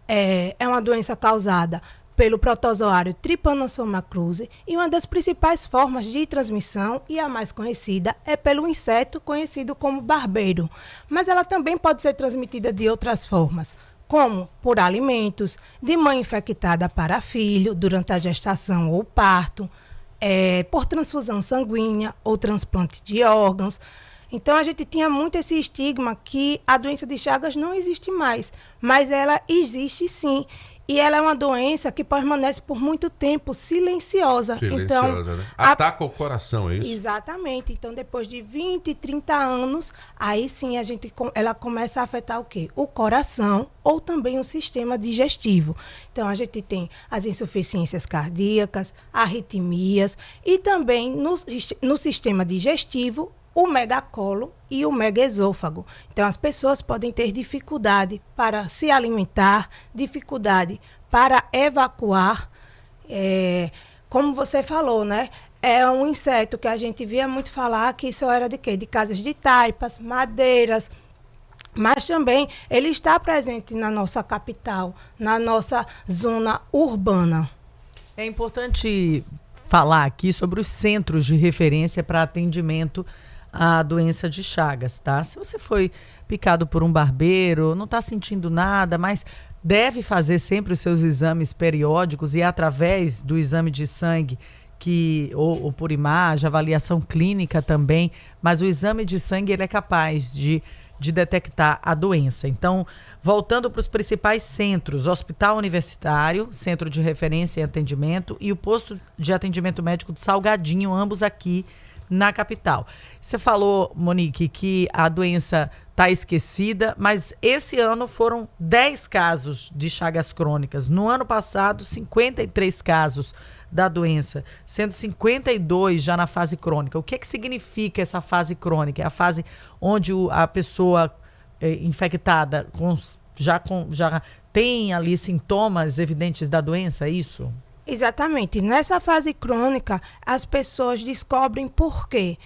É uma doença causada pelo protozoário Trypanosoma cruzi e uma das principais formas de transmissão, e a mais conhecida, é pelo inseto conhecido como barbeiro. Mas ela também pode ser transmitida de outras formas, como por alimentos, de mãe infectada para filho, durante a gestação ou parto, por transfusão sanguínea ou transplante de órgãos. Então, a gente tinha muito esse estigma que a doença de Chagas não existe mais, mas ela existe sim. E ela é uma doença que permanece por muito tempo silenciosa. Então, né? Ataca o coração, é isso? Exatamente. Então, depois de 20, 30 anos, aí sim ela começa a afetar o quê? O coração ou também o sistema digestivo. Então, a gente tem as insuficiências cardíacas, arritmias e também no sistema digestivo, o megacolo e o megaesôfago. Então, as pessoas podem ter dificuldade para se alimentar, dificuldade para evacuar. Como você falou, né? É um inseto que a gente via muito falar que só era de quê? De casas de taipas, madeiras, mas também ele está presente na nossa capital, na nossa zona urbana. É importante falar aqui sobre os centros de referência para atendimento a doença de Chagas, tá? Se você foi picado por um barbeiro, não está sentindo nada, mas deve fazer sempre os seus exames periódicos e através do exame de sangue, ou por imagem, avaliação clínica também, mas o exame de sangue ele é capaz de detectar a doença. Então, voltando para os principais centros, Hospital Universitário, Centro de Referência e Atendimento, e o Posto de Atendimento Médico de Salgadinho, ambos aqui na capital. Você falou, Monique, que a doença está esquecida, mas esse ano foram 10 casos de Chagas crônicas. No ano passado, 53 casos da doença, sendo 52 já na fase crônica. O que significa essa fase crônica? É a fase onde a pessoa infectada já tem ali sintomas evidentes da doença, é isso? Exatamente. Nessa fase crônica, as pessoas descobrem por quê.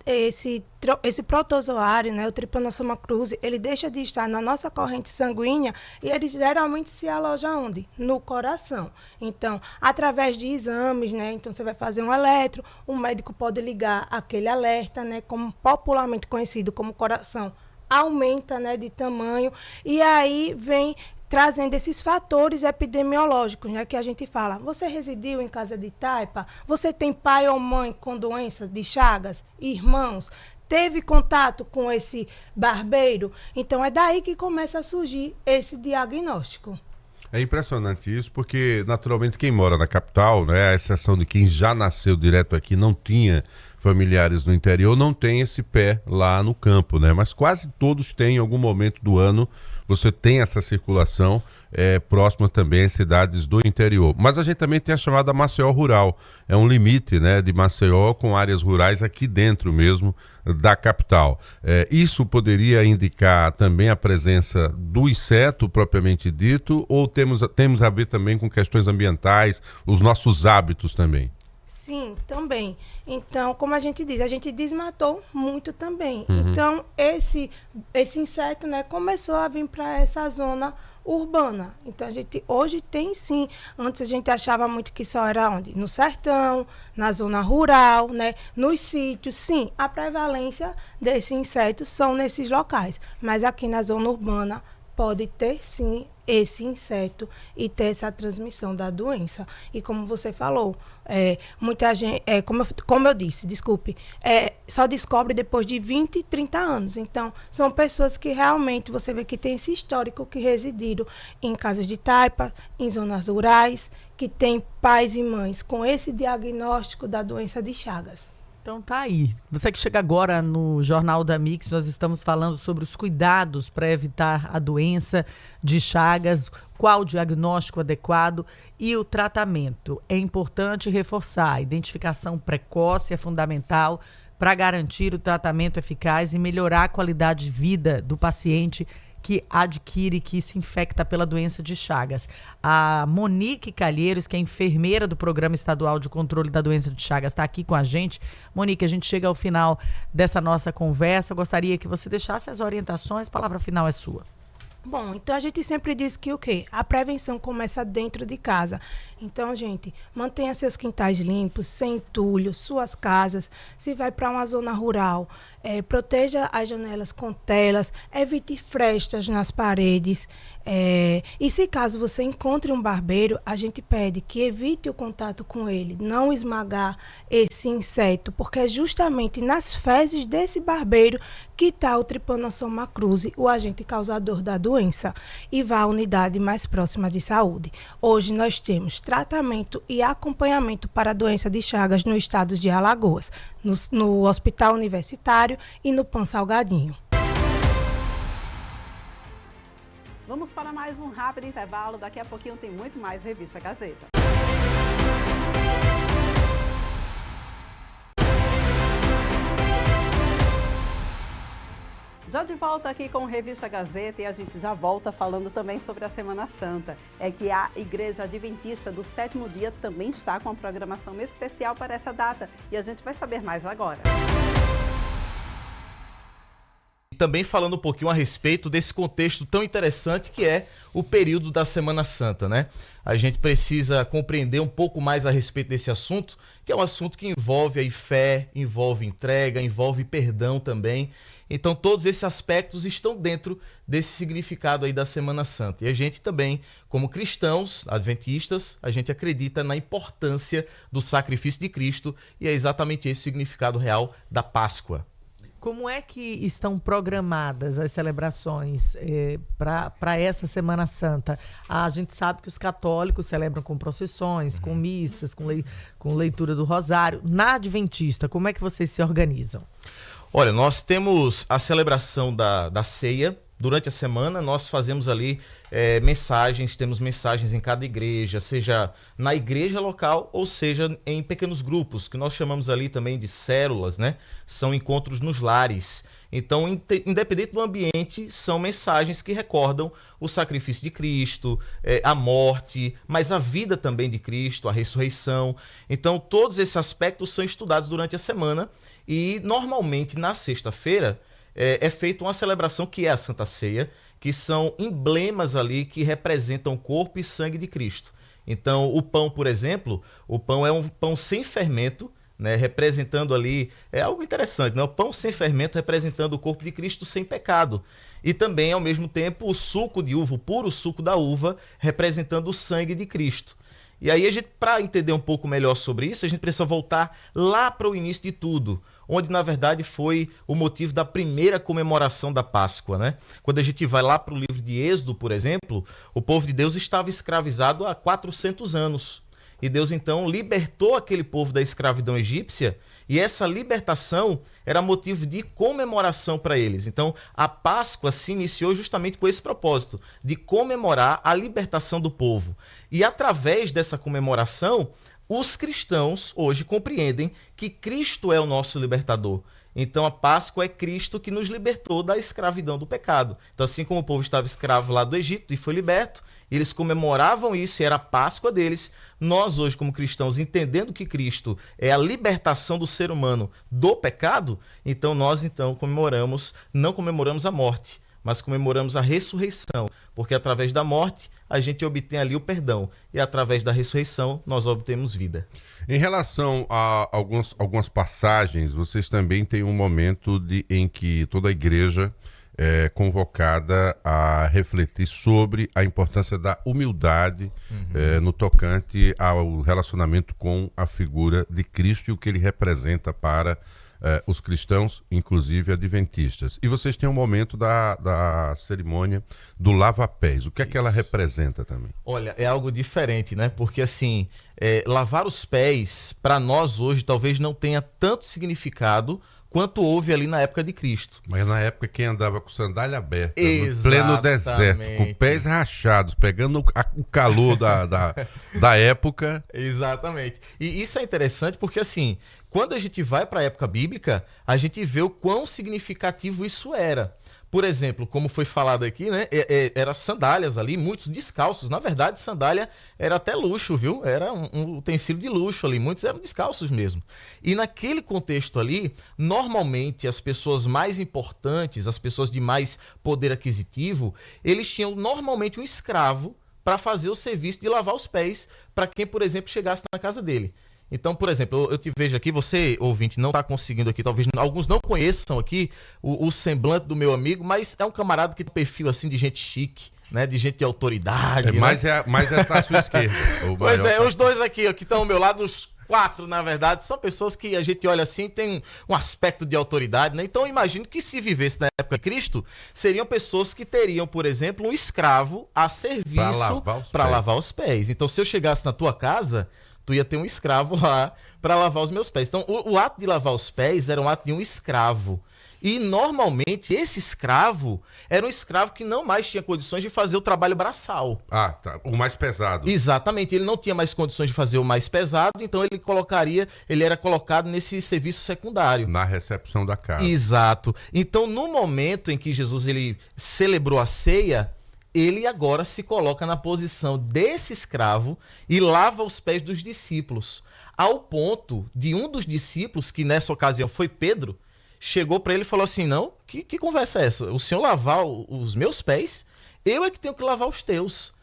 Esse protozoário, né, o Trypanosoma cruzi, ele deixa de estar na nossa corrente sanguínea e ele geralmente se aloja onde? No coração. Então, através de exames, né, então você vai fazer um eletro, o médico pode ligar aquele alerta, né, como popularmente conhecido como coração, aumenta, né, de tamanho, e aí vem trazendo esses fatores epidemiológicos, né, que a gente fala. Você residiu em casa de taipa? Você tem pai ou mãe com doença de Chagas? Irmãos? Teve contato com esse barbeiro? Então, é daí que começa a surgir esse diagnóstico. É impressionante isso, porque, naturalmente, quem mora na capital, né, à exceção de quem já nasceu direto aqui, não tinha familiares no interior, não tem esse pé lá no campo, né? Mas quase todos têm, em algum momento do ano, você tem essa circulação próxima também às cidades do interior. Mas a gente também tem a chamada Maceió Rural. É um limite, né, de Maceió com áreas rurais aqui dentro mesmo da capital. Isso poderia indicar também a presença do inseto propriamente dito, ou temos a ver também com questões ambientais, os nossos hábitos também? Sim, também. Então, como a gente diz, a gente desmatou muito também. Então, esse inseto, né, começou a vir para essa zona urbana. Então, a gente hoje tem sim. Antes a gente achava muito que só era onde? No sertão, na zona rural, né, nos sítios. Sim, a prevalência desse inseto são nesses locais. Mas aqui na zona urbana pode ter sim esse inseto e ter essa transmissão da doença. E como você falou, muita gente, como eu disse, só descobre depois de 20, 30 anos. Então, são pessoas que realmente você vê que tem esse histórico, que residiram em casas de taipa, em zonas rurais, que tem pais e mães com esse diagnóstico da doença de Chagas. Então tá aí. Você que chega agora no Jornal da Mix, nós estamos falando sobre os cuidados para evitar a doença de Chagas, qual o diagnóstico adequado e o tratamento. É importante reforçar, a identificação precoce é fundamental para garantir o tratamento eficaz e melhorar a qualidade de vida do paciente que adquire, que se infecta pela doença de Chagas. A Monique Calheiros, que é enfermeira do Programa Estadual de Controle da Doença de Chagas, está aqui com a gente. Monique, a gente chega ao final dessa nossa conversa. Eu gostaria que você deixasse as orientações. A palavra final é sua. Bom, então a gente sempre diz que o quê? A prevenção começa dentro de casa. Então, gente, mantenha seus quintais limpos, sem entulho, suas casas. Se vai para uma zona rural, proteja as janelas com telas, evite frestas nas paredes. E se caso você encontre um barbeiro, a gente pede que evite o contato com ele, não esmagar esse inseto, porque é justamente nas fezes desse barbeiro que está o Trypanosoma cruzi, o agente causador da doença, e vá à unidade mais próxima de saúde. Hoje nós temos tratamento e acompanhamento para a doença de Chagas no estado de Alagoas, no Hospital Universitário e no PAN Salgadinho. Vamos para mais um rápido intervalo. Daqui a pouquinho tem muito mais Revista Gazeta. Já de volta aqui com Revista Gazeta, e a gente já volta falando também sobre a Semana Santa. É que a Igreja Adventista do Sétimo Dia também está com uma programação especial para essa data. E a gente vai saber mais agora. Também falando um pouquinho a respeito desse contexto tão interessante que é o período da Semana Santa, né? A gente precisa compreender um pouco mais a respeito desse assunto, que é um assunto que envolve aí fé, envolve entrega, envolve perdão também. Então todos esses aspectos estão dentro desse significado aí da Semana Santa. E a gente também, como cristãos adventistas, a gente acredita na importância do sacrifício de Cristo e é exatamente esse o significado real da Páscoa. Como é que estão programadas as celebrações para essa Semana Santa? A gente sabe que os católicos celebram com procissões, com missas, com leitura do rosário. Na Adventista, como é que vocês se organizam? Olha, nós temos a celebração da ceia. Durante a semana, nós fazemos ali temos mensagens em cada igreja, seja na igreja local ou seja em pequenos grupos, que nós chamamos ali também de células, né? São encontros nos lares. Então, independente do ambiente, são mensagens que recordam o sacrifício de Cristo, a morte, mas a vida também de Cristo, a ressurreição. Então, todos esses aspectos são estudados durante a semana e, normalmente, na sexta-feira, é feita uma celebração que é a Santa Ceia, que são emblemas ali que representam o corpo e sangue de Cristo. Então, o pão, por exemplo, o pão é um pão sem fermento, né, representando ali, é algo interessante, né? O pão sem fermento representando o corpo de Cristo sem pecado. E também, ao mesmo tempo, o suco de uva, o puro suco da uva, representando o sangue de Cristo. E aí, para entender um pouco melhor sobre isso, a gente precisa voltar lá para o início de tudo, onde, na verdade, foi o motivo da primeira comemoração da Páscoa, né? Quando a gente vai lá para o livro de Êxodo, por exemplo, o povo de Deus estava escravizado há 400 anos. E Deus, então, libertou aquele povo da escravidão egípcia, e essa libertação era motivo de comemoração para eles. Então, a Páscoa se iniciou justamente com esse propósito, de comemorar a libertação do povo. E através dessa comemoração, os cristãos hoje compreendem que Cristo é o nosso libertador. Então, a Páscoa é Cristo que nos libertou da escravidão do pecado. Então, assim como o povo estava escravo lá do Egito e foi liberto, eles comemoravam isso e era a Páscoa deles. Nós hoje, como cristãos, entendendo que Cristo é a libertação do ser humano do pecado, então nós não comemoramos a morte, mas comemoramos a ressurreição, porque através da morte a gente obtém ali o perdão e através da ressurreição nós obtemos vida. Em relação a algumas passagens, vocês também têm um momento em que toda a igreja é convocada a refletir sobre a importância da humildade no tocante ao relacionamento com a figura de Cristo e o que ele representa para os cristãos, inclusive adventistas. E vocês têm um momento da cerimônia do lava-pés. O que é que ela representa também? Olha, é algo diferente, né? Porque assim, lavar os pés, para nós hoje, talvez não tenha tanto significado quanto houve ali na época de Cristo. Mas na época quem andava com sandália aberta, no pleno deserto, com pés rachados, pegando o calor da época. Exatamente. E isso é interessante porque, assim, quando a gente vai para a época bíblica, a gente vê o quão significativo isso era. Por exemplo, como foi falado aqui, né? Era sandálias ali, muitos descalços. Na verdade, sandália era até luxo, viu? Era um utensílio de luxo ali. Muitos eram descalços mesmo. E naquele contexto ali, normalmente as pessoas mais importantes, as pessoas de mais poder aquisitivo, eles tinham normalmente um escravo para fazer o serviço de lavar os pés para quem, por exemplo, chegasse na casa dele. Então, por exemplo, eu te vejo aqui, você, ouvinte, não está conseguindo aqui, talvez alguns não conheçam aqui o semblante do meu amigo, mas é um camarada que tem um perfil assim de gente chique, né, de gente de autoridade. Mais é a sua esquerda. Pois é, os dois aqui, ó, que estão ao meu lado, os 4, na verdade, são pessoas que a gente olha assim e tem um aspecto de autoridade, né? Então, eu imagino que se vivesse na época de Cristo, seriam pessoas que teriam, por exemplo, um escravo a serviço para lavar os pés. Então, se eu chegasse na tua casa, tu ia ter um escravo lá para lavar os meus pés. Então, o ato de lavar os pés era um ato de um escravo. E, normalmente, esse escravo era um escravo que não mais tinha condições de fazer o trabalho braçal. Ah, tá. O mais pesado. Exatamente. Ele não tinha mais condições de fazer o mais pesado, então ele era colocado nesse serviço secundário. Na recepção da casa. Exato. Então, no momento em que Jesus ele celebrou a ceia, ele agora se coloca na posição desse escravo e lava os pés dos discípulos. Ao ponto de um dos discípulos, que nessa ocasião foi Pedro, chegou para ele e falou assim, não, que conversa é essa? O senhor lavar os meus pés? Eu é que tenho que lavar os teus.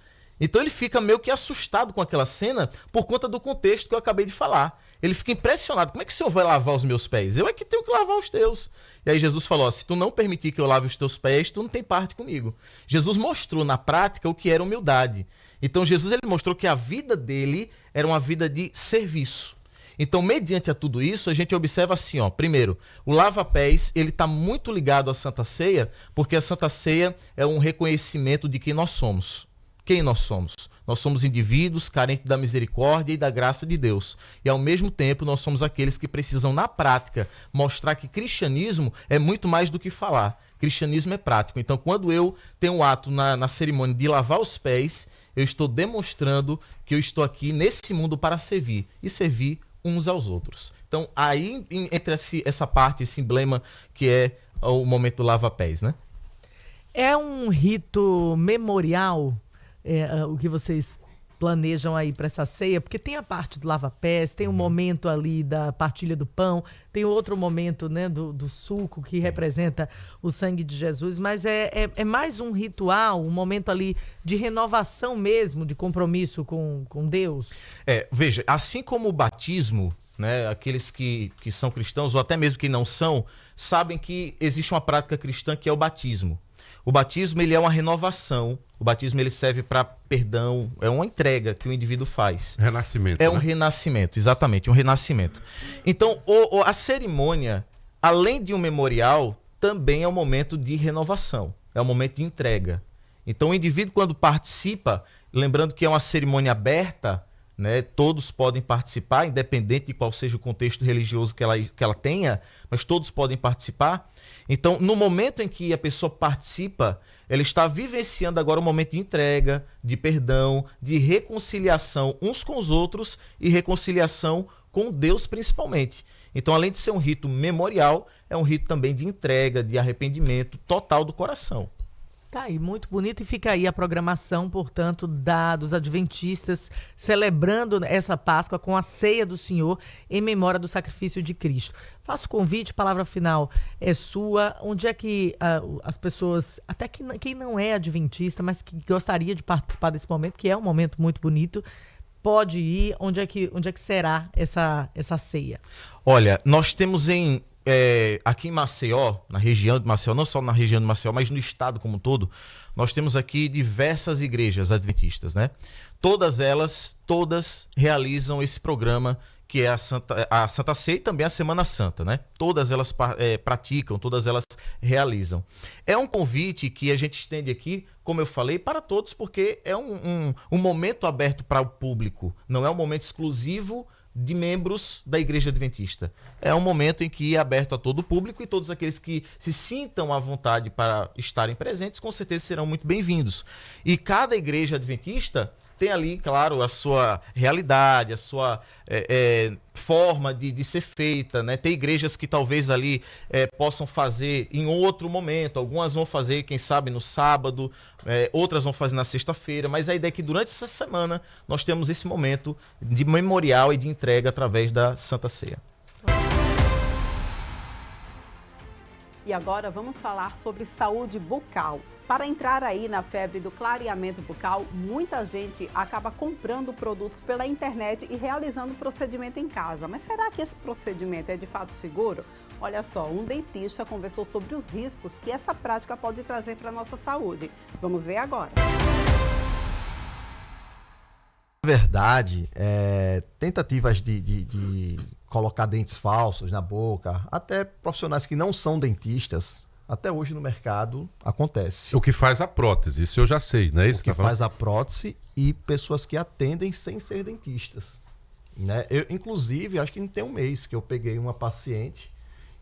Então ele fica meio que assustado com aquela cena por conta do contexto que eu acabei de falar. Ele fica impressionado. Como é que o senhor vai lavar os meus pés? Eu é que tenho que lavar os teus. E aí Jesus falou, se tu não permitir que eu lave os teus pés, tu não tem parte comigo. Jesus mostrou na prática o que era humildade. Então Jesus ele mostrou que a vida dele era uma vida de serviço. Então, mediante a tudo isso, a gente observa assim, ó, primeiro, o lava-pés, ele está muito ligado à Santa Ceia, porque a Santa Ceia é um reconhecimento de quem nós somos. Quem nós somos? Nós somos indivíduos carentes da misericórdia e da graça de Deus. E, ao mesmo tempo, nós somos aqueles que precisam, na prática, mostrar que cristianismo é muito mais do que falar. Cristianismo é prático. Então, quando eu tenho um ato na cerimônia de lavar os pés, eu estou demonstrando que eu estou aqui nesse mundo para servir. E servir uns aos outros. Então, aí, entre essa parte, esse emblema que é o momento do lava-pés, né? É um rito memorial, o que vocês planejam aí para essa ceia? Porque tem a parte do lava-pés, tem o momento ali da partilha do pão, tem outro momento, né, do suco que representa o sangue de Jesus, mas é mais um ritual, um momento ali de renovação mesmo, de compromisso com Deus? Veja, assim como o batismo, né, aqueles que são cristãos, ou até mesmo que não são, sabem que existe uma prática cristã que é o batismo. O batismo, ele é uma renovação. O batismo, ele serve para perdão, é uma entrega que o indivíduo faz. Renascimento. É um renascimento, exatamente, um renascimento. Então, a cerimônia, além de um memorial, também é um momento de renovação, é um momento de entrega. Então, o indivíduo, quando participa, lembrando que é uma cerimônia aberta, né, todos podem participar, independente de qual seja o contexto religioso que ela tenha, mas todos podem participar. Então, no momento em que a pessoa participa, ela está vivenciando agora um momento de entrega, de perdão, de reconciliação uns com os outros e reconciliação com Deus principalmente. Então, além de ser um rito memorial, é um rito também de entrega, de arrependimento total do coração. Tá aí, muito bonito, e fica aí a programação, portanto, dos adventistas celebrando essa Páscoa com a ceia do Senhor em memória do sacrifício de Cristo. Faço o convite, palavra final é sua, onde é que as pessoas, até quem não é adventista, mas que gostaria de participar desse momento, que é um momento muito bonito, pode ir, onde é que será essa ceia? Olha, nós temos aqui em Maceió, na região de Maceió, não só na região de Maceió, mas no estado como um todo, nós temos aqui diversas igrejas adventistas, né? Todas realizam esse programa que é a Santa Ceia e também a Semana Santa, né? Todas elas praticam, todas elas realizam. É um convite que a gente estende aqui, como eu falei, para todos, porque é um momento aberto para o público, não é um momento exclusivo de membros da Igreja Adventista. É um momento em que é aberto a todo o público, e todos aqueles que se sintam à vontade para estarem presentes, com certeza serão muito bem-vindos. E cada Igreja Adventista tem ali, claro, a sua realidade, a sua forma de ser feita, né? Tem igrejas que talvez ali possam fazer em outro momento, algumas vão fazer, quem sabe, no sábado, outras vão fazer na sexta-feira, mas a ideia é que durante essa semana nós temos esse momento de memorial e de entrega através da Santa Ceia. E agora vamos falar sobre saúde bucal. Para entrar aí na febre do clareamento bucal, muita gente acaba comprando produtos pela internet e realizando o procedimento em casa. Mas será que esse procedimento é de fato seguro? Olha só, um dentista conversou sobre os riscos que essa prática pode trazer para a nossa saúde. Vamos ver agora. Na verdade, tentativas de colocar dentes falsos na boca, até profissionais que não são dentistas, até hoje no mercado acontece. O que faz a prótese, isso eu já sei, não é isso? O que faz a prótese e pessoas que atendem sem ser dentistas, né? Inclusive, acho que não tem um mês que eu peguei uma paciente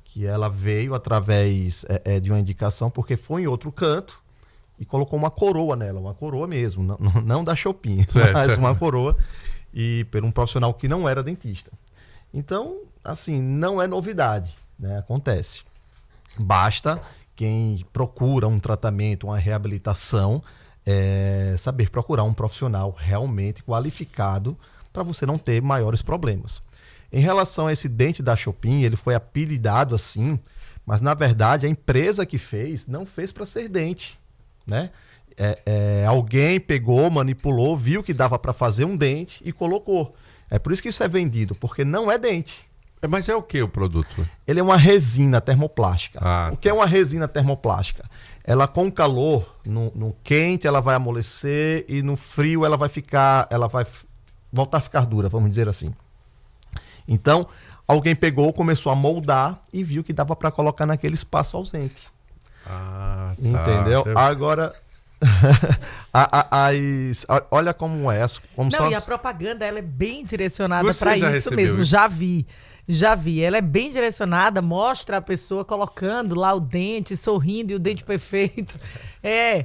que ela veio através de uma indicação, porque foi em outro canto e colocou uma coroa nela, uma coroa mesmo, não da Shopping, mas uma coroa, e por um profissional que não era dentista. Então, assim, não é novidade, né? Acontece. Basta quem procura um tratamento, uma reabilitação, saber procurar um profissional realmente qualificado para você não ter maiores problemas. Em relação a esse dente da Shopping, ele foi apelidado assim, mas na verdade a empresa que fez não fez para ser dente, né? Alguém pegou, manipulou, viu que dava para fazer um dente e colocou. É por isso que isso é vendido, porque não é dente. Mas é o que o produto? Ele é uma resina termoplástica. O que é uma resina termoplástica? Ela com calor, no quente ela vai amolecer e no frio ela vai voltar a ficar dura, vamos dizer assim. Então, alguém pegou, começou a moldar e viu que dava para colocar naquele espaço ausente. Tá. Entendeu? Agora, Olha como é. E a propaganda ela é bem direcionada para isso mesmo. Já vi. Ela é bem direcionada, mostra a pessoa colocando lá o dente, sorrindo e o dente perfeito. É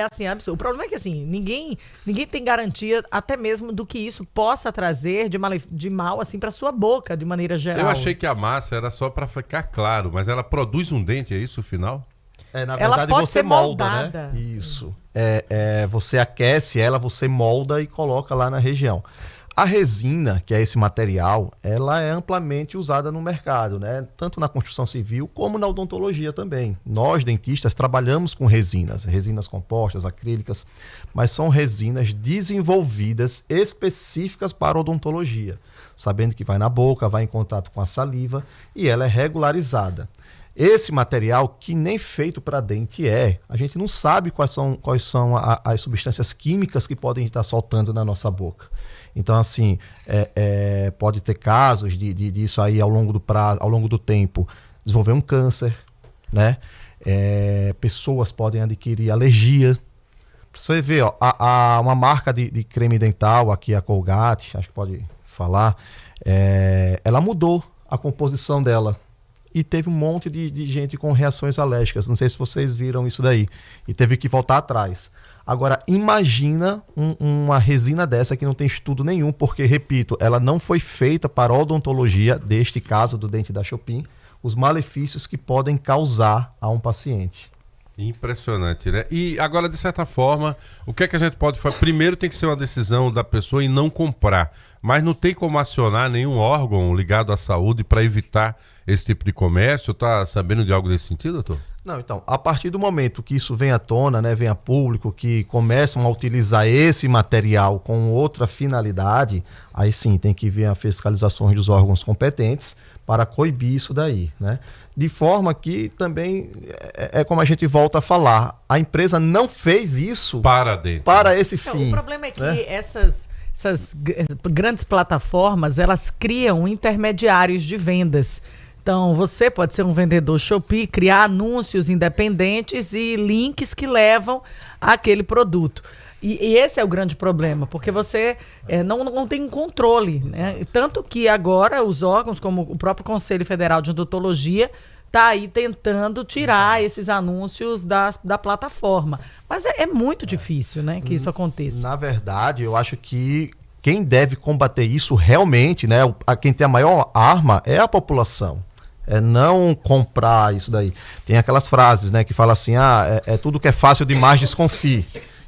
assim, absurdo. O problema é que assim, ninguém tem garantia até mesmo do que isso possa trazer de mal assim para sua boca, de maneira geral. Eu achei que a massa era só para ficar claro, mas ela produz um dente, é isso o final? Na verdade, ela pode você ser molda, moldada. né? Isso. Você aquece ela, você molda e coloca lá na região. A resina, que é esse material, ela é amplamente usada no mercado, né? Tanto na construção civil como na odontologia também. Nós, dentistas, trabalhamos com resinas compostas, acrílicas, mas são resinas desenvolvidas específicas para odontologia, sabendo que vai na boca, vai em contato com a saliva e ela é regularizada. Esse material, que nem feito para dente a gente não sabe quais são as substâncias químicas que podem estar soltando na nossa boca. Então, assim, pode ter casos disso aí ao longo do tempo, desenvolver um câncer, né? Pessoas podem adquirir alergia. Você vê, uma marca de creme dental, aqui a Colgate, acho que pode falar, ela mudou a composição dela. E teve um monte de gente com reações alérgicas. Não sei se vocês viram isso daí. E teve que voltar atrás. Agora, imagina uma resina dessa que não tem estudo nenhum, porque, repito, ela não foi feita para odontologia, deste caso do dente da Chopin, os malefícios que podem causar a um paciente. Impressionante, né? E agora, de certa forma, o que é que a gente pode fazer? Primeiro tem que ser uma decisão da pessoa em não comprar, mas não tem como acionar nenhum órgão ligado à saúde para evitar esse tipo de comércio. Tá sabendo de algo nesse sentido, doutor? Não, então, a partir do momento que isso vem à tona, né, vem a público, que começam a utilizar esse material com outra finalidade, aí sim tem que vir a fiscalização dos órgãos competentes para coibir isso daí, né? De forma que também como a gente volta a falar, a empresa não fez isso para esse fim. O problema é que essas grandes plataformas, elas criam intermediários de vendas. Então, você pode ser um vendedor Shopee, criar anúncios independentes e links que levam àquele produto. E esse é o grande problema, porque você não tem controle, né? Tanto que agora os órgãos, como o próprio Conselho Federal de Odontologia, está aí tentando tirar esses anúncios da plataforma. Mas é muito difícil, né, que isso aconteça. Na verdade, eu acho que quem deve combater isso realmente, né, quem tem a maior arma é a população. Não comprar isso daí. Tem aquelas frases, né, que falam assim, tudo que é fácil demais, desconfie.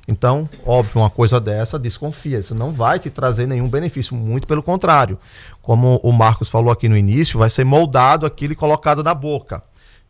Então, óbvio, uma coisa dessa, desconfia. Isso não vai te trazer nenhum benefício, muito pelo contrário. Como o Marcos falou aqui no início, vai ser moldado aquilo e colocado na boca.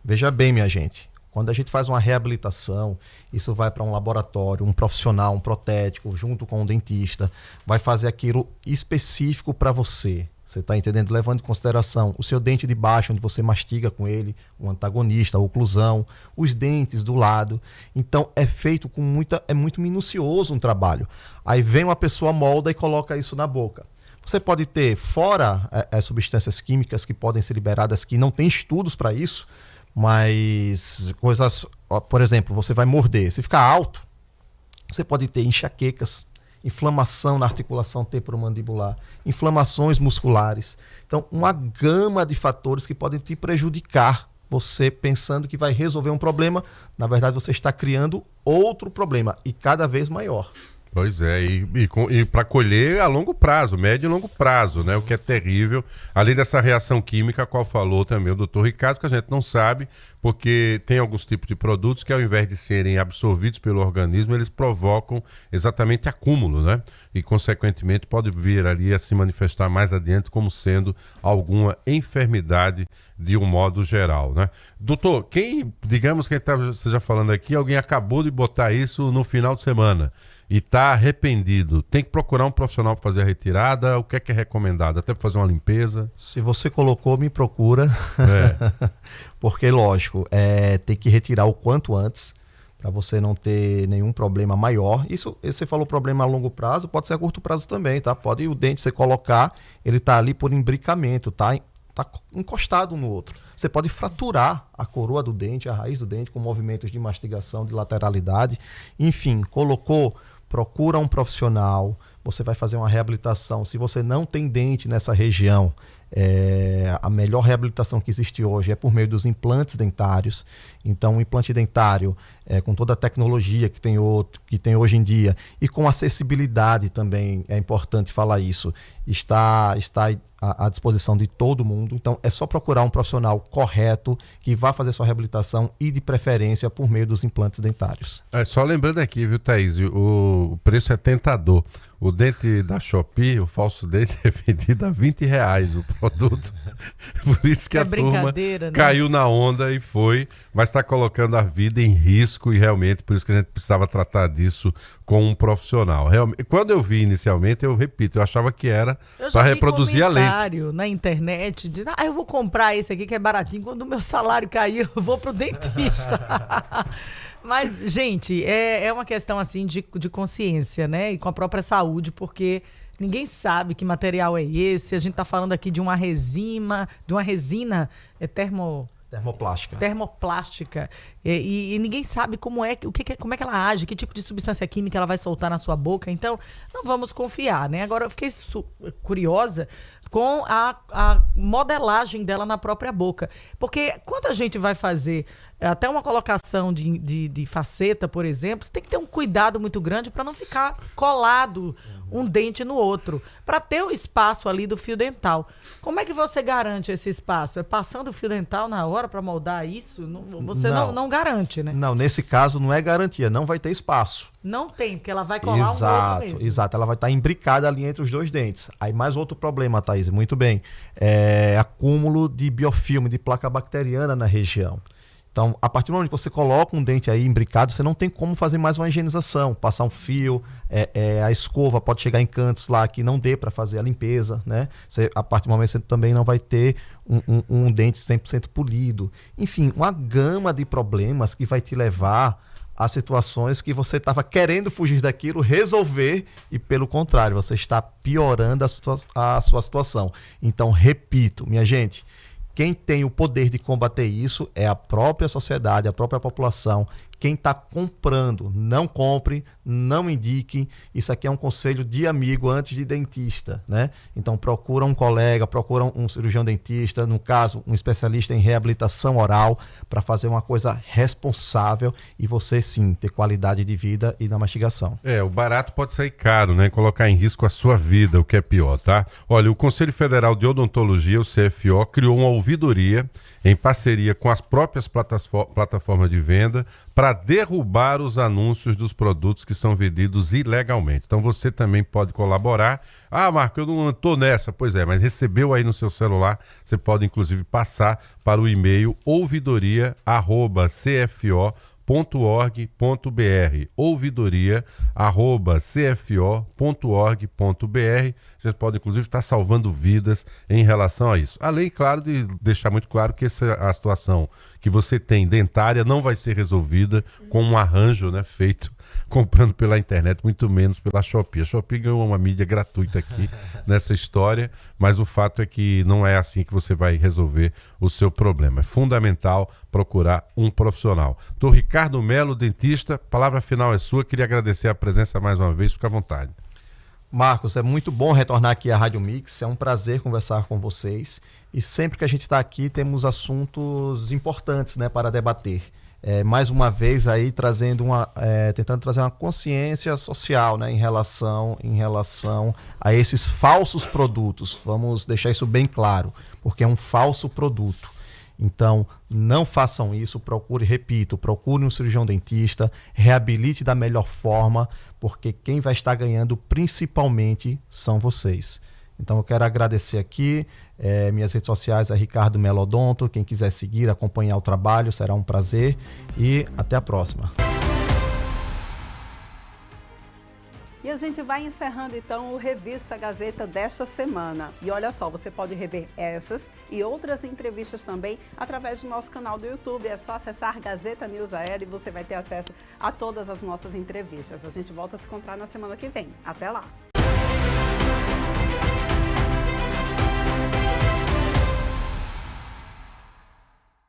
Veja bem, minha gente, quando a gente faz uma reabilitação, isso vai para um laboratório, um profissional, um protético, junto com um dentista, vai fazer aquilo específico para você. Você está entendendo? Levando em consideração o seu dente de baixo, onde você mastiga com ele, o antagonista, a oclusão, os dentes do lado. Então, é feito com muito minucioso um trabalho. Aí vem uma pessoa, molda e coloca isso na boca. Você pode ter, fora as substâncias químicas que podem ser liberadas, que não tem estudos para isso, mas coisas, por exemplo, você vai morder, se ficar alto, você pode ter enxaquecas, inflamação na articulação temporomandibular, inflamações musculares. Então, uma gama de fatores que podem te prejudicar. Você pensando que vai resolver um problema, na verdade você está criando outro problema e cada vez maior. Pois é, e para colher a longo prazo, médio e longo prazo, né? O que é terrível, além dessa reação química, a qual falou também o doutor Ricardo, que a gente não sabe, porque tem alguns tipos de produtos que, ao invés de serem absorvidos pelo organismo, eles provocam exatamente acúmulo, né? E, consequentemente, pode vir ali a se manifestar mais adiante como sendo alguma enfermidade de um modo geral, né? Doutor, digamos que esteja falando aqui, alguém acabou de botar isso no final de semana e está arrependido, tem que procurar um profissional para fazer a retirada? O que é recomendado? Até para fazer uma limpeza? Se você colocou, me procura. Porque, lógico, tem que retirar o quanto antes, para você não ter nenhum problema maior. Isso, você falou problema a longo prazo, pode ser a curto prazo também, tá? Pode o dente você colocar, ele tá ali por imbricamento, tá encostado um no outro. você pode fraturar a coroa do dente, a raiz do dente, com movimentos de mastigação, de lateralidade. Enfim, procura um profissional, você vai fazer uma reabilitação. Se você não tem dente nessa região, a melhor reabilitação que existe hoje é por meio dos implantes dentários. Então, o implante dentário, com toda a tecnologia que tem hoje em dia e com acessibilidade também, é importante falar isso, está à disposição de todo mundo. Então, é só procurar um profissional correto que vá fazer sua reabilitação e, de preferência, por meio dos implantes dentários. Só lembrando aqui, viu, Thaís, o preço é tentador. O dente da Shopee, o falso dente, é vendido a R$20 o produto. Por isso que a turma caiu na onda e foi, mas está colocando a vida em risco e realmente por isso que a gente precisava tratar disso com um profissional. Realmente, quando eu vi inicialmente, eu repito, eu achava que era para reproduzir a lente. Na internet de, eu vou comprar esse aqui que é baratinho, quando o meu salário cair eu vou pro dentista. Mas, gente, é uma questão assim de consciência, né? E com a própria saúde, porque ninguém sabe que material é esse. A gente está falando aqui de uma resina termoplástica. E ninguém sabe como é que ela age, que tipo de substância química ela vai soltar na sua boca. Então, não vamos confiar, né? Agora, eu fiquei curiosa com a modelagem dela na própria boca. Porque quando a gente vai fazer até uma colocação de faceta, por exemplo, você tem que ter um cuidado muito grande para não ficar colado um dente no outro, para ter o espaço ali do fio dental. Como é que você garante esse espaço? É passando o fio dental na hora para moldar isso? Você não garante, né? Não, nesse caso não é garantia, não vai ter espaço. Não tem, porque ela vai colar um outro mesmo. Exato, ela vai estar imbricada ali entre os dois dentes. Aí mais outro problema, Thaís, muito bem, acúmulo de biofilme, de placa bacteriana na região. Então, a partir do momento que você coloca um dente aí imbricado, você não tem como fazer mais uma higienização, passar um fio, a escova pode chegar em cantos lá que não dê para fazer a limpeza, né? A partir do momento que você também não vai ter um dente 100% polido. Enfim, uma gama de problemas que vai te levar a situações que você estava querendo fugir daquilo, resolver, e pelo contrário, você está piorando a sua situação. Então, repito, minha gente, quem tem o poder de combater isso é a própria sociedade, a própria população. Quem está comprando, não compre, não indique. Isso aqui é um conselho de amigo antes de dentista, né? Então procura um colega, procura um cirurgião dentista, no caso, um especialista em reabilitação oral, para fazer uma coisa responsável e você sim ter qualidade de vida e na mastigação. O barato pode sair caro, né? Colocar em risco a sua vida, o que é pior, tá? Olha, o Conselho Federal de Odontologia, o CFO, criou uma ouvidoria em parceria com as próprias plataformas de venda para derrubar os anúncios dos produtos que são vendidos ilegalmente. Então você também pode colaborar. Marco, eu não estou nessa. Pois é, mas recebeu aí no seu celular, você pode inclusive passar para o e-mail ouvidoria@cfo.org.br, ouvidoria@cfo.org.br. Você pode, inclusive, estar salvando vidas em relação a isso. Além, claro, de deixar muito claro que a situação que você tem dentária não vai ser resolvida com um arranjo, né, feito comprando pela internet, muito menos pela Shopee. A Shopee ganhou uma mídia gratuita aqui nessa história, mas o fato é que não é assim que você vai resolver o seu problema. É fundamental procurar um profissional. Doutor Ricardo Melo, dentista, a palavra final é sua. Queria agradecer a presença mais uma vez, fica à vontade. Marcos, é muito bom retornar aqui à Rádio Mix, é um prazer conversar com vocês e sempre que a gente está aqui temos assuntos importantes, né, para debater. Mais uma vez aí tentando trazer uma consciência social, né, em relação a esses falsos produtos. Vamos deixar isso bem claro, porque é um falso produto. Então, não façam isso, procure um cirurgião dentista, reabilite da melhor forma, porque quem vai estar ganhando principalmente são vocês. Então eu quero agradecer aqui, minhas redes sociais é Ricardo Melo Odonto, quem quiser seguir, acompanhar o trabalho, será um prazer e até a próxima. E a gente vai encerrando então o Revista Gazeta desta semana. E olha só, você pode rever essas e outras entrevistas também através do nosso canal do YouTube. É só acessar Gazeta News AR e você vai ter acesso a todas as nossas entrevistas. A gente volta a se encontrar na semana que vem. Até lá!